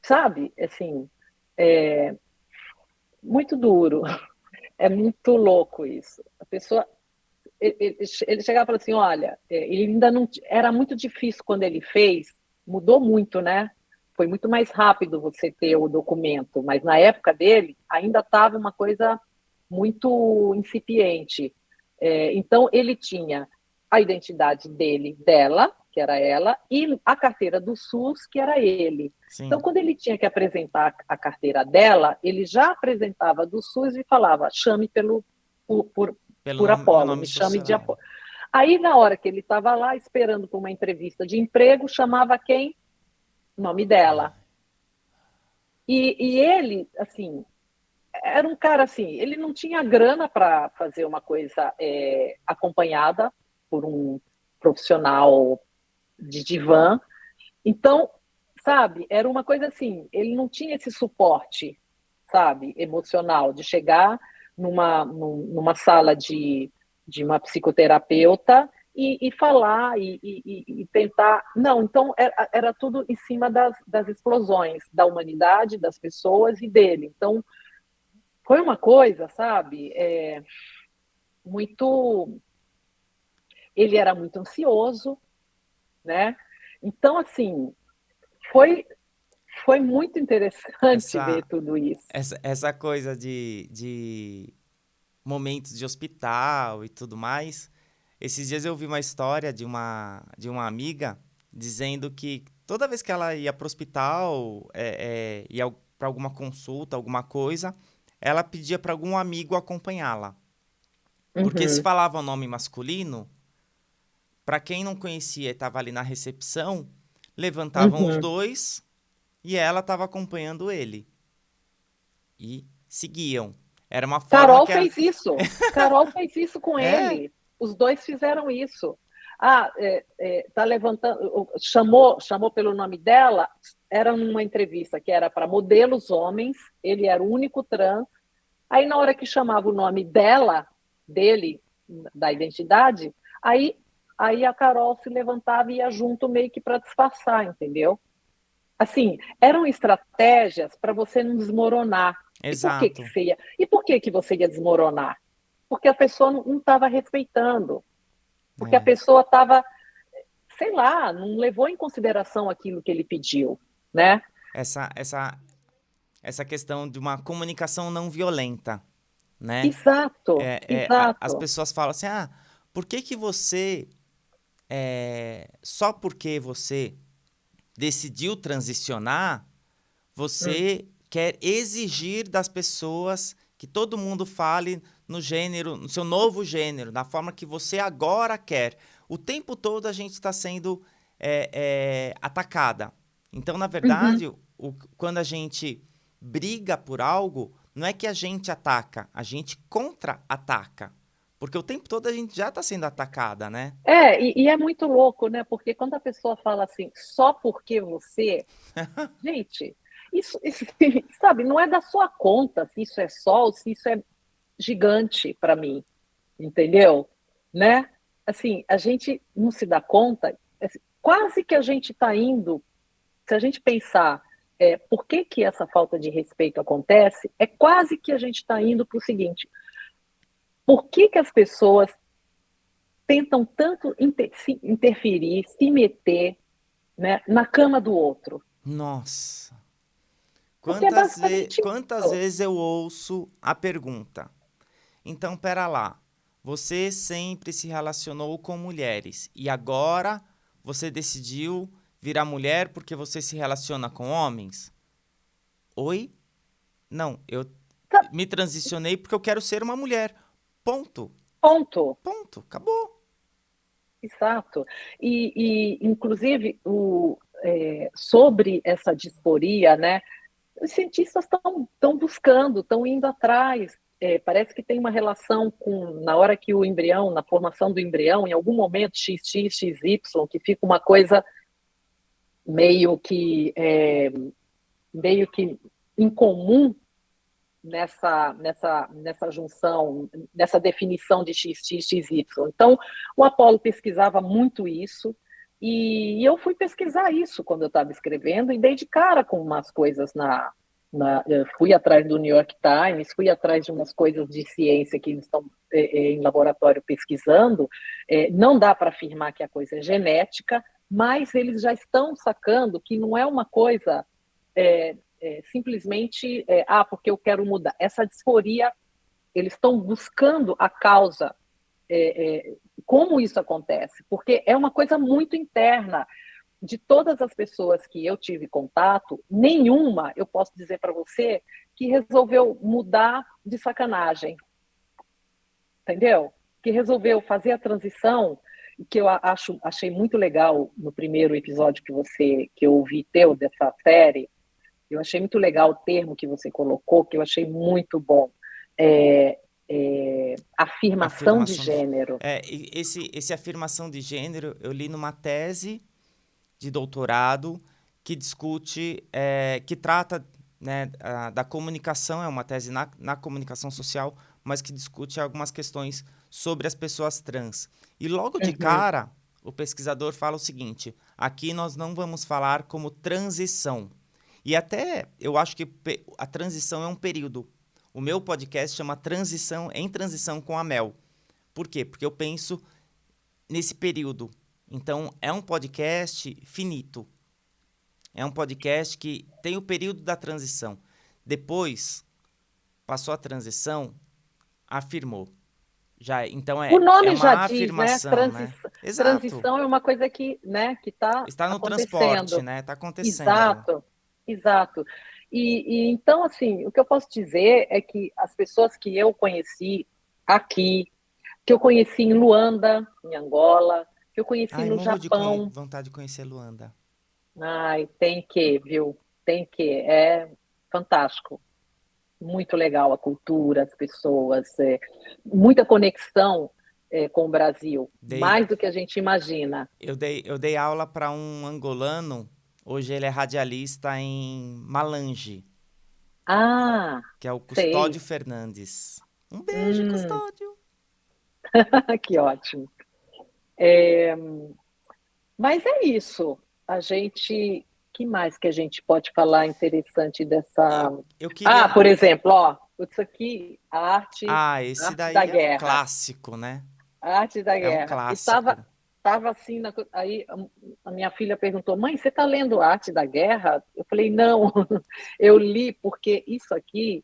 Sabe, assim, é muito duro, é muito louco isso. A pessoa, ele chegava e falava assim, olha, ele ainda não, era muito difícil quando ele fez, mudou muito, né? Foi muito mais rápido você ter o documento, mas na época dele ainda estava uma coisa muito incipiente. Então ele tinha a identidade dela, que era ela, e a carteira do SUS, que era ele. Então,
Sim,
quando ele tinha que apresentar a carteira dela, ele já apresentava do SUS e falava: chame por,
pelo
por
nome, meu
Apolo,
nome
me chame de
social.
Apolo. Aí, na hora que ele estava lá esperando por uma entrevista de emprego, chamava quem? O nome dela. E ele, assim, era um cara assim, ele não tinha grana para fazer uma coisa acompanhada por um profissional de divã. Então, sabe, era uma coisa assim, ele não tinha esse suporte, sabe, emocional, de chegar numa sala de uma psicoterapeuta e falar e tentar. Não, então era tudo em cima das explosões da humanidade, das pessoas e dele. Então, foi uma coisa, sabe, muito. Ele era muito ansioso, né? Então, assim, foi, foi muito interessante ver
Essa,
tudo isso.
essa coisa de momentos de hospital e tudo mais. Esses dias eu vi uma história de uma amiga dizendo que toda vez que ela ia para o hospital, ia para alguma consulta, alguma coisa, ela pedia para algum amigo acompanhá-la. Porque se
Uhum,
falava o nome masculino, para quem não conhecia e estava ali na recepção, levantavam os
uhum.
dois e ela estava acompanhando ele. E seguiam. Era uma forma
Carol
que ela.
fez isso. Carol fez isso com
É,
ele. Os dois fizeram isso. Ah, tá levantando, chamou pelo nome dela. Era uma entrevista que era para modelos homens. Ele era o único trans. Aí na hora que chamava o nome dele, da identidade, aí aí a Carol se levantava e ia junto meio que para disfarçar, entendeu? Assim, eram estratégias para você não desmoronar. E por que que
exato.
você ia? E por que que você ia desmoronar? Porque a pessoa não estava respeitando, porque a
É.
pessoa estava, sei lá, não levou em consideração aquilo que ele pediu, né?
Essa questão de uma comunicação não violenta, né?
Exato,
As
exato.
pessoas falam assim, por que que você, só porque você decidiu transicionar,
Hum,
você quer exigir das pessoas que todo mundo fale no gênero, no seu novo gênero, da forma que você agora quer. O tempo todo a gente está sendo atacada. Então, na
uhum.
verdade, quando a gente briga por algo, não é que a gente ataca, a gente contra-ataca. Porque o tempo todo a gente já está sendo atacada, né?
E é muito louco, né? Porque quando a pessoa fala assim, só porque você, gente, isso, sabe, não é da sua conta se isso é sol, se isso é gigante para mim, entendeu? Né? Assim, a gente não se dá conta, assim, quase que a gente está indo. se a gente pensar por que que essa falta de respeito acontece, é quase que a gente está indo para o seguinte: por que que as pessoas tentam tanto interferir, se meter, né, na cama do outro?
Nossa.
Porque é basicamente
Quantas
isso.
vezes eu ouço a pergunta? Então, pera lá. Você sempre se relacionou com mulheres e agora você decidiu virar mulher porque você se relaciona com homens? Oi? Não, eu
Tá,
me transicionei porque eu quero ser uma mulher. Ponto.
ponto.
Ponto. Acabou.
Exato. Inclusive, sobre essa disforia, né, os cientistas estão buscando, estão indo atrás. Parece que tem uma relação com, na hora que o embrião, na formação do embrião, em algum momento, XX, XY, que fica uma coisa meio que, meio que incomum nessa junção, nessa definição de XX, XY. Então, o Apolo pesquisava muito isso, e eu fui pesquisar isso quando eu estava escrevendo, e dei de cara com umas coisas fui atrás do New York Times, fui atrás de umas coisas de ciência que eles estão em laboratório pesquisando. Não dá para afirmar que a coisa é genética, mas eles já estão sacando que não é uma coisa simplesmente, porque eu quero mudar. Essa disforia, eles estão buscando a causa, como isso acontece, porque é uma coisa muito interna. De todas as pessoas que eu tive contato, nenhuma, eu posso dizer para você, que resolveu mudar de sacanagem, entendeu? Que resolveu fazer a transição, que eu achei muito legal no primeiro episódio que eu ouvi teu dessa série. Eu achei muito legal o termo que você colocou, que eu achei muito bom. Afirmação de
Afirmação de...
gênero.
esse afirmação de gênero eu li numa tese de doutorado que discute, que trata, né, da comunicação, é uma tese na comunicação social, mas que discute algumas questões sobre as pessoas trans. E logo de
Uhum.
cara, o pesquisador fala o seguinte: aqui nós não vamos falar como transição. E até eu acho que a transição é um período. O meu podcast chama Transição em Transição com a Mel. Por quê? Porque eu penso nesse período. Então, é um podcast finito. É um podcast que tem o período da transição. Depois, passou a transição, afirmou. Já, então,
O
é
nome já
uma
diz, né?
afirmação, né? Exato.
Transição é uma coisa que, né, que está
Está no transporte,
acontecendo.
né? Está acontecendo.
Exato, exato. Então, assim, o que eu posso dizer é que as pessoas que eu conheci aqui, que eu conheci em Luanda, em Angola, que eu conheci
Ai,
no
morro de
Japão,
vontade de conhecer Luanda.
ai, tem que, viu? Tem que, é fantástico. Muito legal a cultura, as pessoas, muita conexão com o Brasil,
Dei,
mais do que a gente imagina.
eu dei aula para um angolano. Hoje ele é radialista em Malange,
Ah,
que é o
sei.
Custódio Fernandes. Um beijo,
Hum,
Custódio.
que ótimo. Mas é isso. A gente, que mais que a gente pode falar interessante dessa?
Eu
Ah,
queria.
por exemplo, ó, isso aqui,
Ah,
a
esse
arte da
daí é um
guerra,
clássico, né?
a arte da
É um
guerra. E
clássico.
tava assim, aí a minha filha perguntou, mãe, você está lendo a arte da guerra? Eu falei, não, eu li porque isso aqui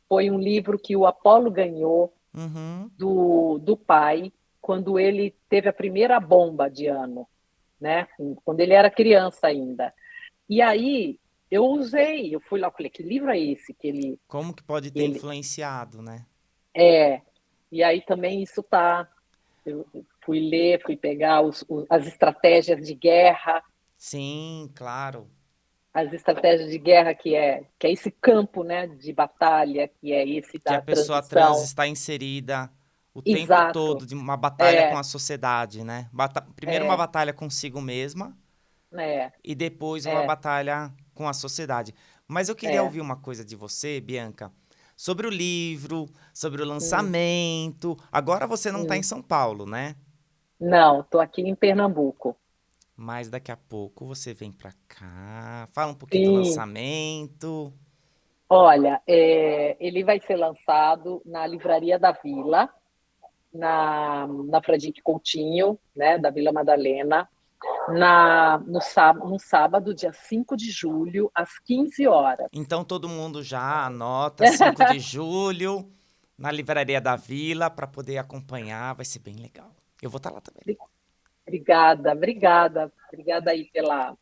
foi um livro que o Apolo ganhou
Uhum.
do pai quando ele teve a primeira bomba de ano, né? Quando ele era criança ainda. E aí eu fui lá, falei, que livro é esse
Como que pode
que
ter
ele
influenciado, né?
é? E aí também isso tá. Eu fui ler, fui pegar as estratégias de guerra,
Sim, claro.
as estratégias de guerra que é esse campo, né, de batalha, que é esse
Que a
da
pessoa trans
transição.
está inserida o tempo todo
Exato.
de uma batalha com
É,
a sociedade, né? Primeiro uma
é,
batalha consigo mesma
é,
e depois uma
é,
batalha com a sociedade. Mas eu queria
é.
ouvir uma coisa de você, Bianca, sobre o livro, sobre o
Hum,
lançamento. Agora você não está em
hum.
São Paulo, né?
Não, estou aqui em Pernambuco.
mas daqui a pouco você vem pra cá, fala um pouquinho do
Sim.
lançamento.
Olha, ele vai ser lançado na Livraria da Vila, na Fradique Coutinho, né, da Vila Madalena, no sábado, dia 5 de julho, às 15 horas.
Então todo mundo já anota 5 de julho na Livraria da Vila para poder acompanhar, vai ser bem legal. Eu vou estar lá também.
Obrigada, obrigada, obrigada aí pela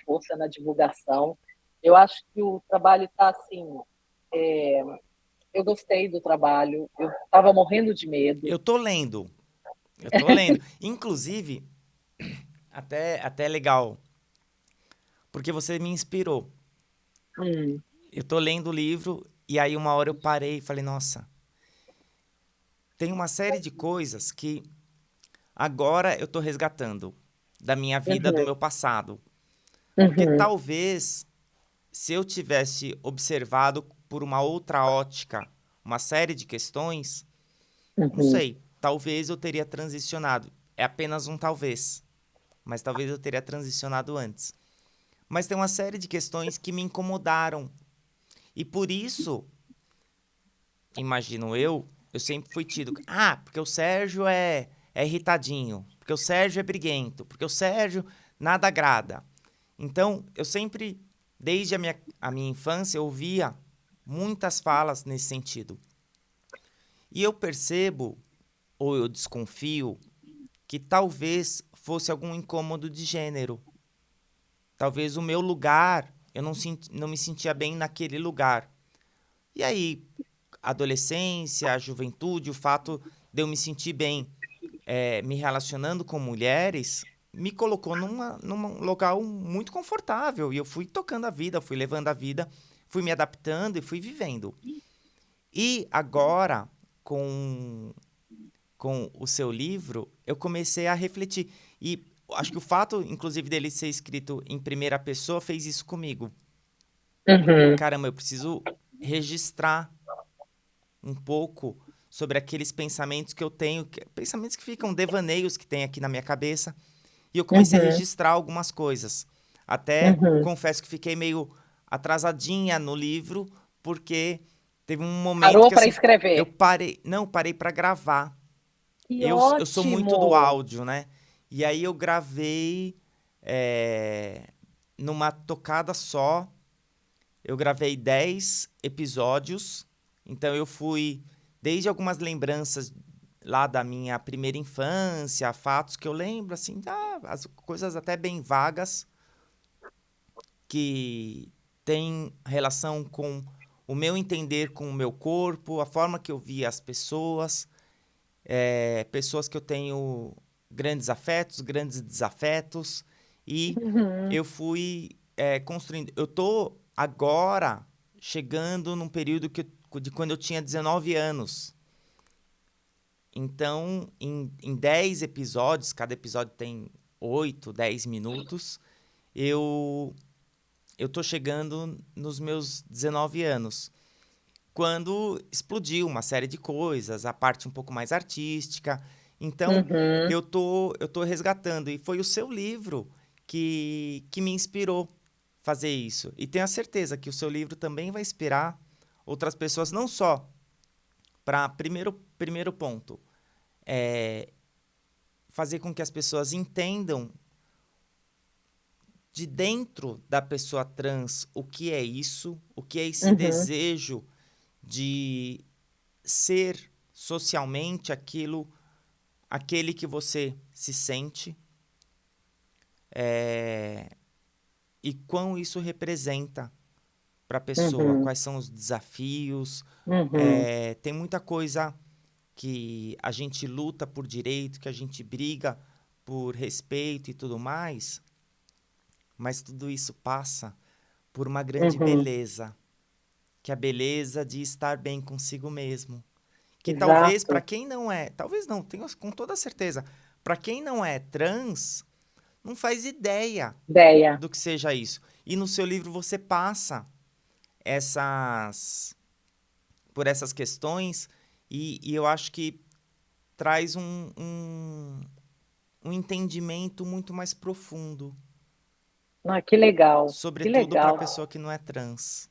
força na divulgação. Eu acho que o trabalho está assim, é, eu gostei do trabalho, eu estava morrendo de medo.
Eu tô lendo. Eu tô lendo. Inclusive, até é legal, porque você me inspirou.
Hum,
Eu tô lendo o livro e aí uma hora eu parei e falei, nossa, tem uma série de coisas que agora eu tô resgatando da minha vida, do
uhum,
meu passado. Porque
uhum,
talvez se eu tivesse observado por uma outra ótica uma série de questões, não
uhum,
sei, talvez eu teria transicionado. É apenas um talvez, mas talvez eu teria transicionado antes. Mas tem uma série de questões que me incomodaram. E por isso, imagino eu sempre fui tido. Ah, porque o Sérgio é irritadinho. Porque o Sérgio é briguento. Porque o Sérgio nada agrada. Então, eu sempre, desde a minha infância, eu ouvia muitas falas nesse sentido. E eu percebo, ou eu desconfio, que talvez fosse algum incômodo de gênero. Talvez o meu lugar, eu não me sentia bem naquele lugar. E aí, a adolescência, a juventude, o fato de eu me sentir bem me relacionando com mulheres, me colocou num local muito confortável. E eu fui tocando a vida, fui levando a vida, fui me adaptando e fui vivendo. E agora, com, com o seu livro, eu comecei a refletir. E acho que o fato, inclusive, dele ser escrito em primeira pessoa fez isso comigo.
uhum,
Caramba, eu preciso registrar um pouco sobre aqueles pensamentos que eu tenho, pensamentos que ficam devaneios que tem aqui na minha cabeça, e eu comecei a
uhum,
registrar algumas coisas. Até
uhum.
confesso que fiquei meio atrasadinha no livro, porque teve um momento
Parou
que
para
assim, eu
escrever.
parei, não, parei para gravar.
Que
Eu sou muito do
ótimo!
áudio, né? E aí eu gravei numa tocada só. Eu gravei 10 episódios. Então eu fui desde algumas lembranças lá da minha primeira infância, fatos que eu lembro, assim, as coisas até bem vagas, que tem relação com o meu entender com o meu corpo, a forma que eu via as pessoas, pessoas que eu tenho grandes afetos, grandes desafetos, e
Uhum,
eu fui construindo. Eu tô agora chegando num período de quando eu tinha 19 anos. Então, em 10 episódios, cada episódio tem 8, 10 minutos, eu, eu tô chegando nos meus 19 anos. Quando explodiu uma série de coisas, a parte um pouco mais artística. Então,
uhum.
eu tô resgatando. E foi o seu livro que me inspirou fazer isso. E tenho a certeza que o seu livro também vai inspirar outras pessoas, não só para primeiro ponto, fazer com que as pessoas entendam de dentro da pessoa trans o que é isso, o que é esse
Uhum,
desejo de ser socialmente aquele que você se sente, e quão isso representa para a pessoa,
uhum,
quais são os desafios.
uhum,
Tem muita coisa que a gente luta por direito, que a gente briga por respeito e tudo mais, mas tudo isso passa por uma grande
uhum.
beleza, que é a beleza de estar bem consigo mesmo. Que talvez para
Exato.
quem não é, talvez não, tenho com toda certeza, para quem não é trans, não faz ideia
Ideia.
do que seja isso. E no seu livro você passa essas por essas questões e eu acho que traz um um entendimento muito mais profundo,
Ah, que legal, que
sobretudo para a
legal,
pessoa que não é trans.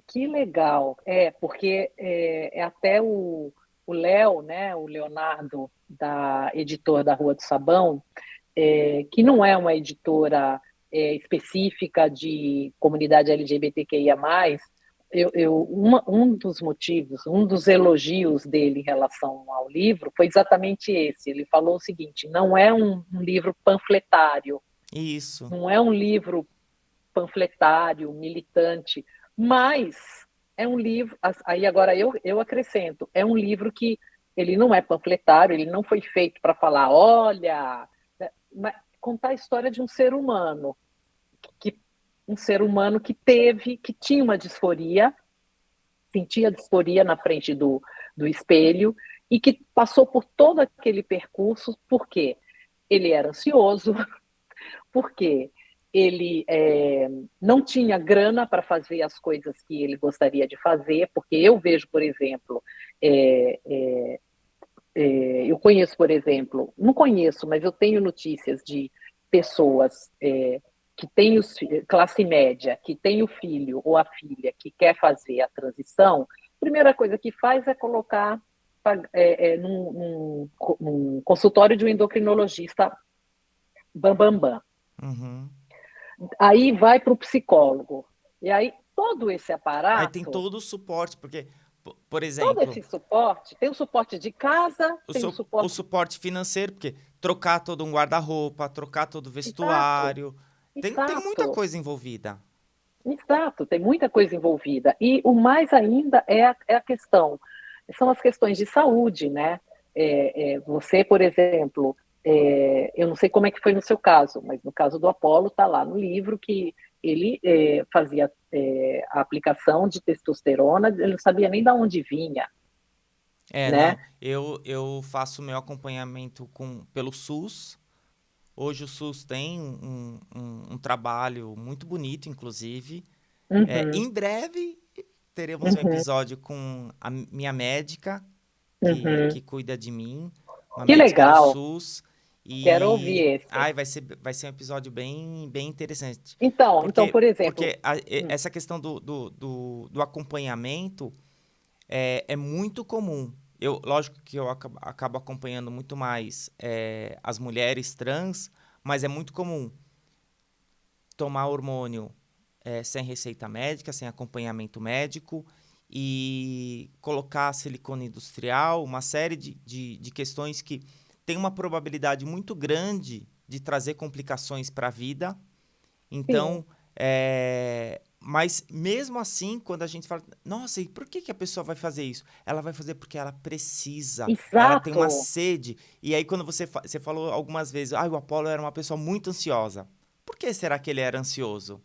que legal. É, porque é até o Léo, né, o Leonardo, da editor da Rua do Sabão, que não é uma editora específica de comunidade LGBTQIA+, um dos motivos, um dos elogios dele em relação ao livro foi exatamente esse. Ele falou o seguinte: não é um livro panfletário,
Isso.
não é um livro panfletário, militante, mas é um livro. Aí agora eu acrescento: é um livro que ele não é panfletário, ele não foi feito para falar, olha, mas contar a história de um ser humano, que um ser humano que tinha uma disforia, sentia disforia na frente do espelho e que passou por todo aquele percurso, porque ele era ansioso, porque ele não tinha grana para fazer as coisas que ele gostaria de fazer, porque eu vejo, por exemplo, é, é, eu conheço, por exemplo, não conheço, mas eu tenho notícias de pessoas que têm classe média, que tem o filho ou a filha que quer fazer a transição, a primeira coisa que faz é colocar num consultório de um endocrinologista bambambam. Bam, bam.
Uhum.
Aí vai para o psicólogo. E aí todo esse
Aí tem
aparato,
todo o suporte, porque, por
todo
exemplo,
esse suporte, tem o suporte de casa, tem o
o
suporte.
suporte financeiro, porque trocar todo um guarda-roupa, trocar todo o
Exato,
vestuário, tem muita
exato.
coisa envolvida.
Exato, tem muita coisa envolvida. E o mais ainda é a questão, são as questões de saúde, né? Você, por exemplo, eu não sei como é que foi no seu caso, mas no caso do Apolo, está lá no livro que ele fazia a aplicação de testosterona, ele não sabia nem de onde vinha,
Não,
né?
eu faço meu acompanhamento pelo SUS. Hoje o SUS tem um trabalho muito bonito, inclusive.
Uhum,
Em breve teremos um
uhum,
episódio com a minha médica,
uhum.
que cuida de mim, uma
Que
médica do
legal,
SUS.
quero ouvir
E
esse.
vai ser um episódio bem interessante.
Então,
Porque,
por exemplo,
porque essa questão do acompanhamento é muito comum. Lógico que eu acabo acompanhando muito mais as mulheres trans, mas é muito comum tomar hormônio sem receita médica, sem acompanhamento médico, e colocar silicone industrial, uma série de questões que tem uma probabilidade muito grande de trazer complicações para a vida.
sim,
Então, mas mesmo assim, quando a gente fala, nossa, e por que que a pessoa vai fazer isso? Ela vai fazer porque ela precisa, ela tem uma
exato.
sede. E aí, quando você falou algumas vezes, o Apolo era uma pessoa muito ansiosa. Por que será que ele era ansioso?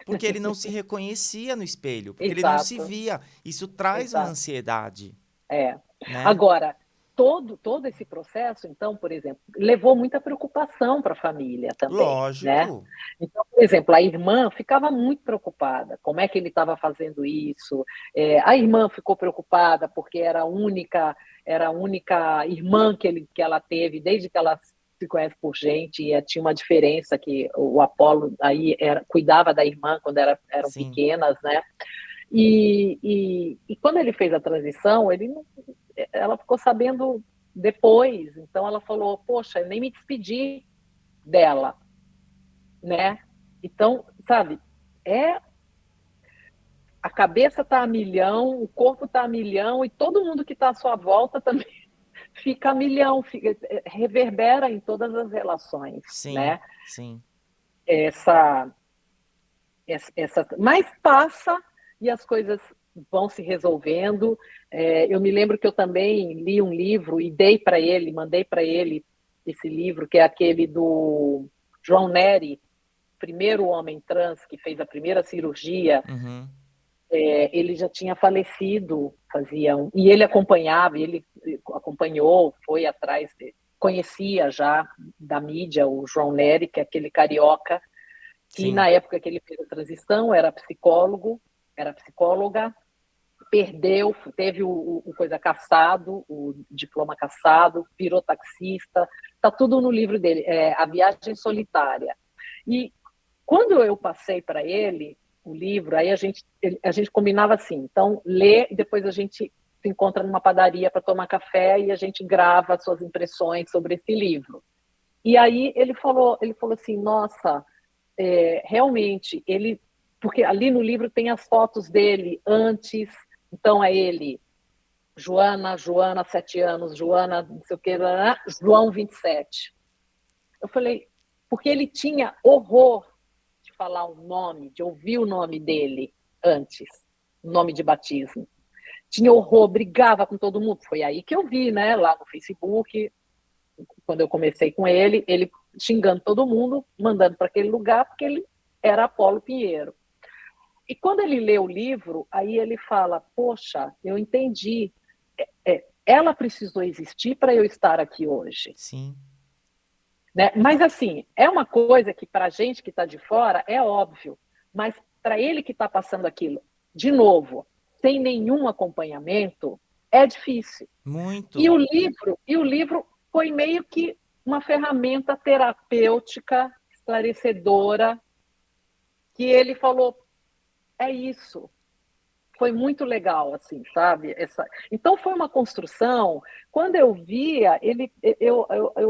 Porque ele não se reconhecia no espelho, porque ele não se
Exato,
via. Isso traz uma
exato.
ansiedade,
É.
né?
Agora, todo esse processo, então, por exemplo, levou muita preocupação para a família também, né?
Lógico.
Então, por exemplo, a irmã ficava muito preocupada. Como é que ele estava fazendo isso? A irmã ficou preocupada porque era a única irmã que ela teve desde que ela se conhece por gente e tinha uma diferença que o Apolo aí cuidava da irmã quando eram
Sim.
pequenas, né? E quando ele fez a transição, ela ficou sabendo depois. Então ela falou: Poxa, eu nem me despedi dela, né? Então, sabe, é a cabeça está a milhão, o corpo está a milhão e todo mundo que está à sua volta também fica a milhão, reverbera em todas as relações,
Sim,
né?
sim.
Essa, mas passa e as coisas vão se resolvendo. Eu me lembro que eu também li um livro e dei para ele, mandei para ele esse livro, que é aquele do João Neri, primeiro homem trans que fez a primeira cirurgia.
Uhum.
Ele já tinha falecido, e ele acompanhava, ele acompanhou, foi atrás, conhecia já da mídia o João Neri, que é aquele carioca que
Sim,
na época que ele fez a transição era psicólogo, era psicóloga, perdeu, teve o coisa cassado, o diploma cassado, virou taxista, tá tudo no livro dele, A Viagem Solitária. E quando eu passei para ele o livro, aí a gente combinava assim, então lê e depois a gente se encontra numa padaria para tomar café e a gente grava suas impressões sobre esse livro. E aí ele falou assim, nossa, realmente, porque ali no livro tem as fotos dele antes, então é ele, Joana, 7 anos, Joana, não sei o que, João, 27. Eu falei, porque ele tinha horror de falar o nome, de ouvir o nome dele antes, o nome de batismo. Tinha horror, brigava com todo mundo. Foi aí que eu vi, né, lá no Facebook, quando eu comecei com ele xingando todo mundo, mandando para aquele lugar, porque ele era Apolo Pinheiro. E quando ele lê o livro, aí ele fala, poxa, eu entendi, ela precisou existir para eu estar aqui hoje.
Sim.
Né? Mas, assim, é uma coisa que para a gente que está de fora é óbvio, mas para ele que está passando aquilo, de novo, sem nenhum acompanhamento, é difícil.
Muito.
E o livro foi meio que uma ferramenta terapêutica, esclarecedora, que ele falou, é isso. Foi muito legal, assim, sabe? Então foi uma construção. Quando eu via eu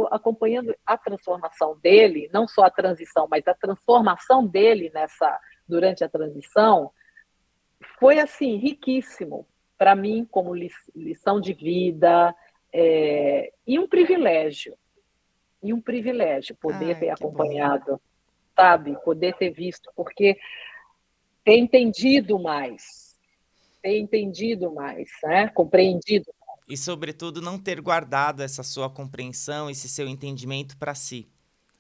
acompanhando a transformação dele, não só a transição, mas a transformação dele durante a transição, foi assim riquíssimo para mim como lição de vida, e um privilégio poder
Ai,
ter
que bom.
acompanhado, sabe? Poder ter visto, porque ter entendido mais, né? Compreendido.
E, sobretudo, não ter guardado essa sua compreensão, esse seu entendimento para si.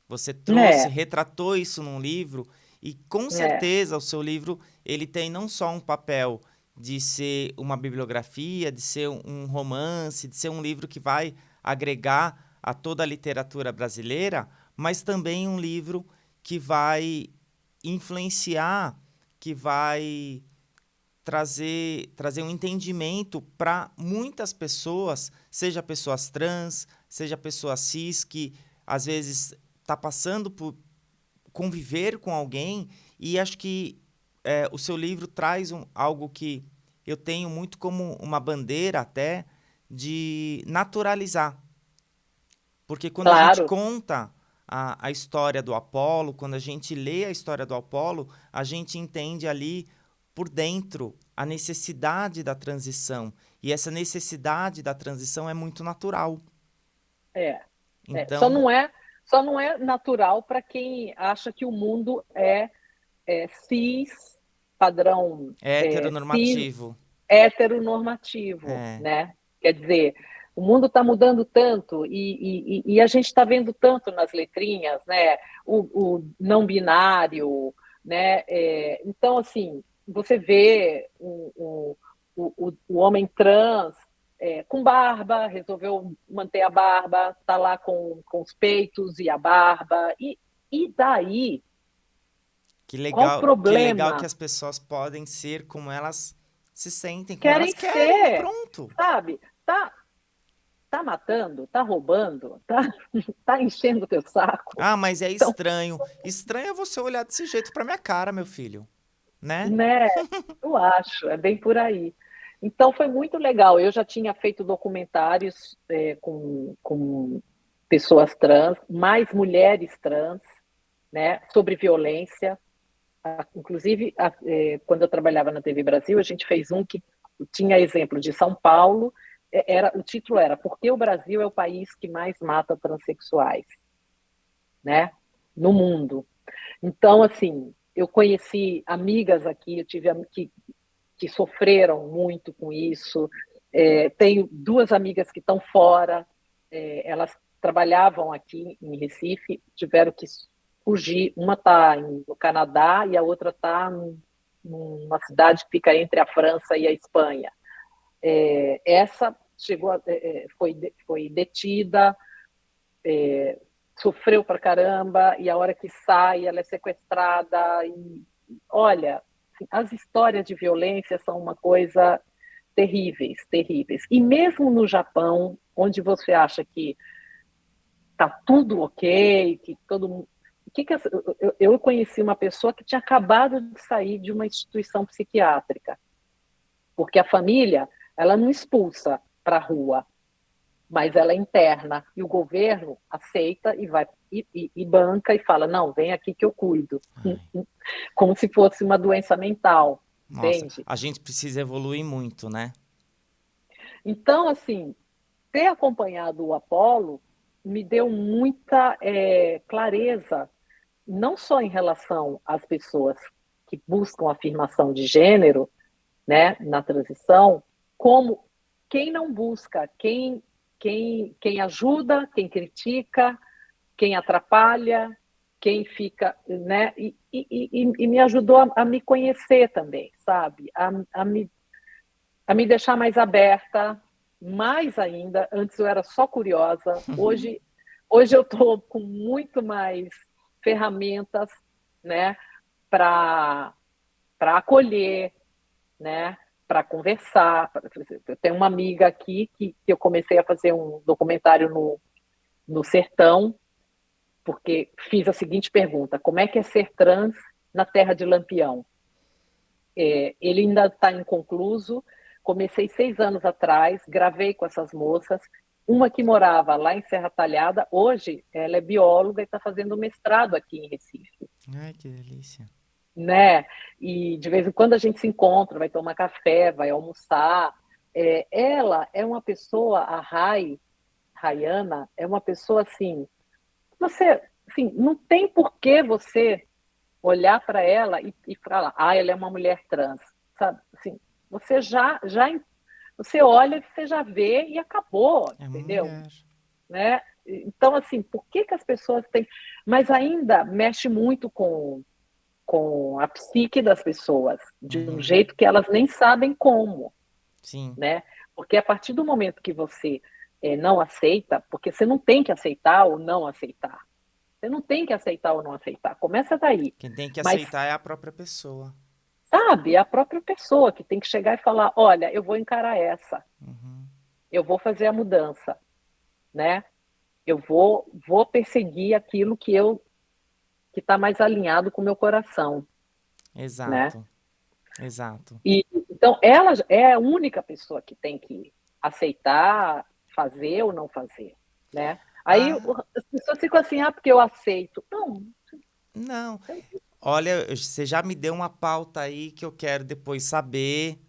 Você trouxe,
É,
retratou isso num livro e, com
é,
certeza, o seu livro ele tem não só um papel de ser uma bibliografia, de ser um romance, de ser um livro que vai agregar a toda a literatura brasileira, mas também um livro que vai influenciar, que vai trazer um entendimento para muitas pessoas, seja pessoas trans, seja pessoas cis, que às vezes está passando por conviver com alguém, e acho que o seu livro traz algo que eu tenho muito como uma bandeira até, de naturalizar. Porque quando a gente
claro,
conta a história do Apolo, quando a gente lê a história do Apolo, a gente entende ali por dentro a necessidade da transição. E essa necessidade da transição é muito natural.
é, Só
Então,
não é, só não é natural para quem acha que o mundo é cis, padrão
é
cis,
heteronormativo.
heteronormativo,
É,
né? Quer dizer, o mundo está mudando tanto e a gente está vendo tanto nas letrinhas, né? O não binário, né? Então, assim, você vê o homem trans com barba, resolveu manter a barba, está lá com os peitos e a barba, e daí, qual o
que legal que
problema?
as pessoas podem ser como elas se sentem, como elas
Querem
querem, e
ser,
pronto.
sabe? Tá matando, tá roubando, tá enchendo o teu saco.
Ah, mas é
Então,
estranho. Estranho é você olhar desse jeito pra minha cara, meu filho, né?
né, eu acho, é bem por aí. Então foi muito legal. Eu já tinha feito documentários com pessoas trans, mais mulheres trans, né, sobre violência. Inclusive, quando eu trabalhava na TV Brasil, a gente fez um que tinha exemplo de São Paulo. O título era Por que o Brasil é o país que mais mata transexuais, né, no mundo. Então, assim, eu conheci amigas aqui, eu tive que sofreram muito com isso. Tenho 2 amigas que estão fora, elas trabalhavam aqui em Recife, tiveram que fugir. Uma está no Canadá e a outra está numa cidade que fica entre a França e a Espanha. Essa foi detida, sofreu pra caramba, e a hora que sai, ela é sequestrada. E olha, assim, as histórias de violência são uma coisa terríveis, terríveis. E mesmo no Japão, onde você acha que tá tudo ok, que todo mundo... Eu conheci uma pessoa que tinha acabado de sair de uma instituição psiquiátrica, porque a família, ela não expulsa para a rua, mas ela é interna, e o governo aceita e vai e banca e fala, não, vem aqui que eu cuido,
Ai,
como se fosse uma doença mental,
nossa,
entende?
a gente precisa evoluir muito, né?
Então, assim, ter acompanhado o Apolo me deu muita clareza, não só em relação às pessoas que buscam afirmação de gênero, né, na transição, como quem não busca, quem ajuda, quem critica, quem atrapalha, quem fica, né, e me ajudou a me conhecer também, sabe? A me deixar mais aberta, mais ainda. Antes eu era só curiosa, hoje eu estou com muito mais ferramentas, né, para acolher, né, para conversar. Eu tenho uma amiga aqui que eu comecei a fazer um documentário no Sertão, porque fiz a seguinte pergunta: como é que é ser trans na terra de Lampião? Ele ainda está inconcluso. Comecei 6 anos atrás, gravei com essas moças. Uma que morava lá em Serra Talhada, hoje ela é bióloga e está fazendo mestrado aqui em Recife,
Ai, que delícia.
né? E de vez em quando a gente se encontra, vai tomar café, vai almoçar. Ela é uma pessoa, a Rayana, é uma pessoa assim, você, assim, não tem por que você olhar para ela e falar, ela é uma mulher trans, sabe? Assim, você você olha, você já vê e acabou,
É uma
entendeu?
mulher.
Né? Então, assim, por que as pessoas têm... Mas ainda mexe muito com a psique das pessoas, de um
Uhum,
jeito que elas nem sabem como,
sim,
né? Porque a partir do momento que você não aceita, porque você não tem que aceitar ou não aceitar, você não tem que aceitar ou não aceitar, começa daí.
quem tem que
Mas,
aceitar é a própria pessoa.
sabe, é a própria pessoa que tem que chegar e falar, olha, eu vou encarar essa,
Uhum,
eu vou fazer a mudança, né? Eu vou perseguir aquilo que está mais alinhado com o meu coração, né?
exato, exato.
E então ela é a única pessoa que tem que aceitar, fazer ou não fazer, né? Aí
Ah,
as pessoas ficam assim, porque eu aceito. Não,
não. Olha, você já me deu uma pauta aí que eu quero depois saber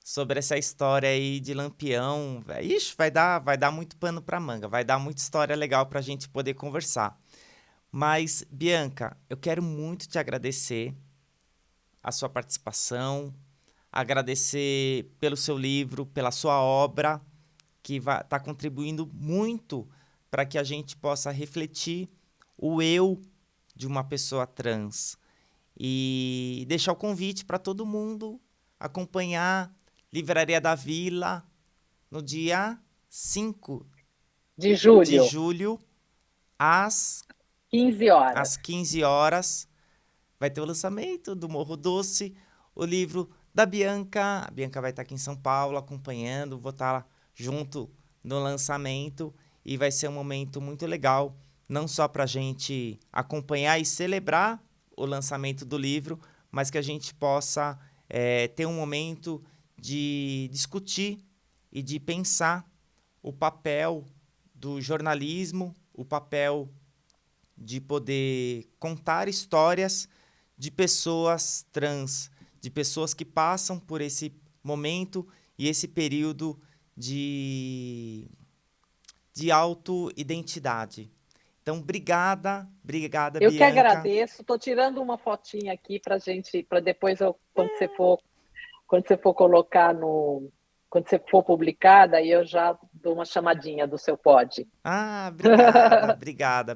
sobre essa história aí de Lampião. Ixi, vai dar muito pano pra manga, vai dar muita história legal pra gente poder conversar. Mas, Bianca, eu quero muito te agradecer a sua participação, agradecer pelo seu livro, pela sua obra, que está contribuindo muito para que a gente possa refletir o eu de uma pessoa trans. E deixar o convite para todo mundo acompanhar Livraria da Vila no dia 5
de
de
julho,
julho, às,
15 horas.
às 15 horas. Vai ter o lançamento do Morro Doce, o livro da Bianca. A Bianca vai estar aqui em São Paulo acompanhando, vou estar junto no lançamento e vai ser um momento muito legal, não só para a gente acompanhar e celebrar o lançamento do livro, mas que a gente possa ter um momento de discutir e de pensar o papel do jornalismo, o papel de poder contar histórias de pessoas trans, de pessoas que passam por esse momento e esse período de auto-identidade. Então, obrigada,
Eu que
Bianca.
agradeço. Estou tirando uma fotinha aqui para gente, para depois quando você for colocar quando você for publicada, aí eu já dou uma chamadinha do seu pod.
Ah, obrigada.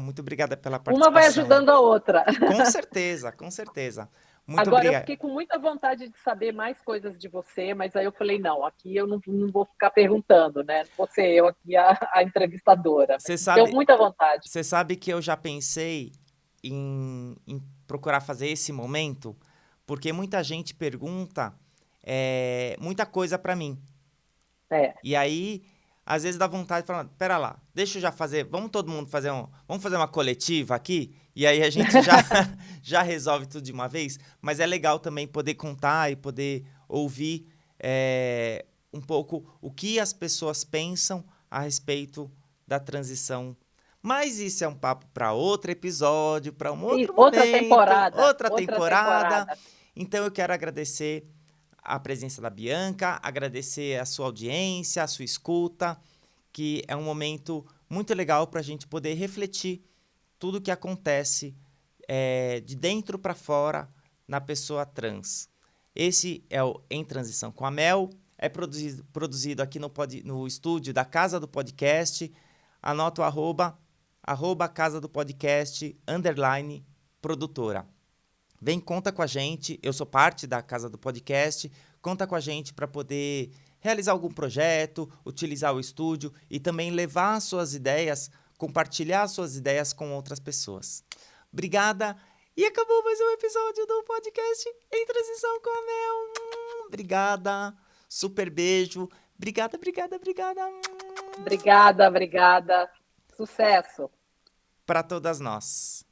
Muito obrigada pela
Uma vai
participação.
ajudando a outra.
Com certeza, com certeza. Muito
Agora, eu
obrigado.
fiquei com muita vontade de saber mais coisas de você, mas aí eu falei, não, aqui eu não vou ficar perguntando, né? Não vou ser eu aqui a entrevistadora. Mas
Você
deu
sabe,
muita vontade.
você sabe que eu já pensei em procurar fazer esse momento, porque muita gente pergunta muita coisa para mim.
É,
E aí às vezes dá vontade de falar, pera lá, deixa eu já fazer, vamos todo mundo fazer vamos fazer uma coletiva aqui, e aí a gente já, já resolve tudo de uma vez, mas é legal também poder contar e poder ouvir um pouco o que as pessoas pensam a respeito da transição. Mas isso é um papo para outro episódio, para um
E
outro momento, outra
outra
temporada.
temporada.
Então eu quero agradecer a presença da Bianca, agradecer a sua audiência, a sua escuta, que é um momento muito legal para a gente poder refletir tudo o que acontece de dentro para fora na pessoa trans. Esse é o Em Transição com a Mel, é produzido aqui no estúdio da Casa do Podcast. Anota o arroba Casa do Podcast, _produtora. Vem, conta com a gente, eu sou parte da Casa do Podcast, conta com a gente para poder realizar algum projeto, utilizar o estúdio e também levar suas ideias, compartilhar suas ideias com outras pessoas. Obrigada e acabou mais um episódio do podcast Em Transição com a Mel. Obrigada, super beijo, obrigada.
Obrigada. Sucesso.
Para todas nós.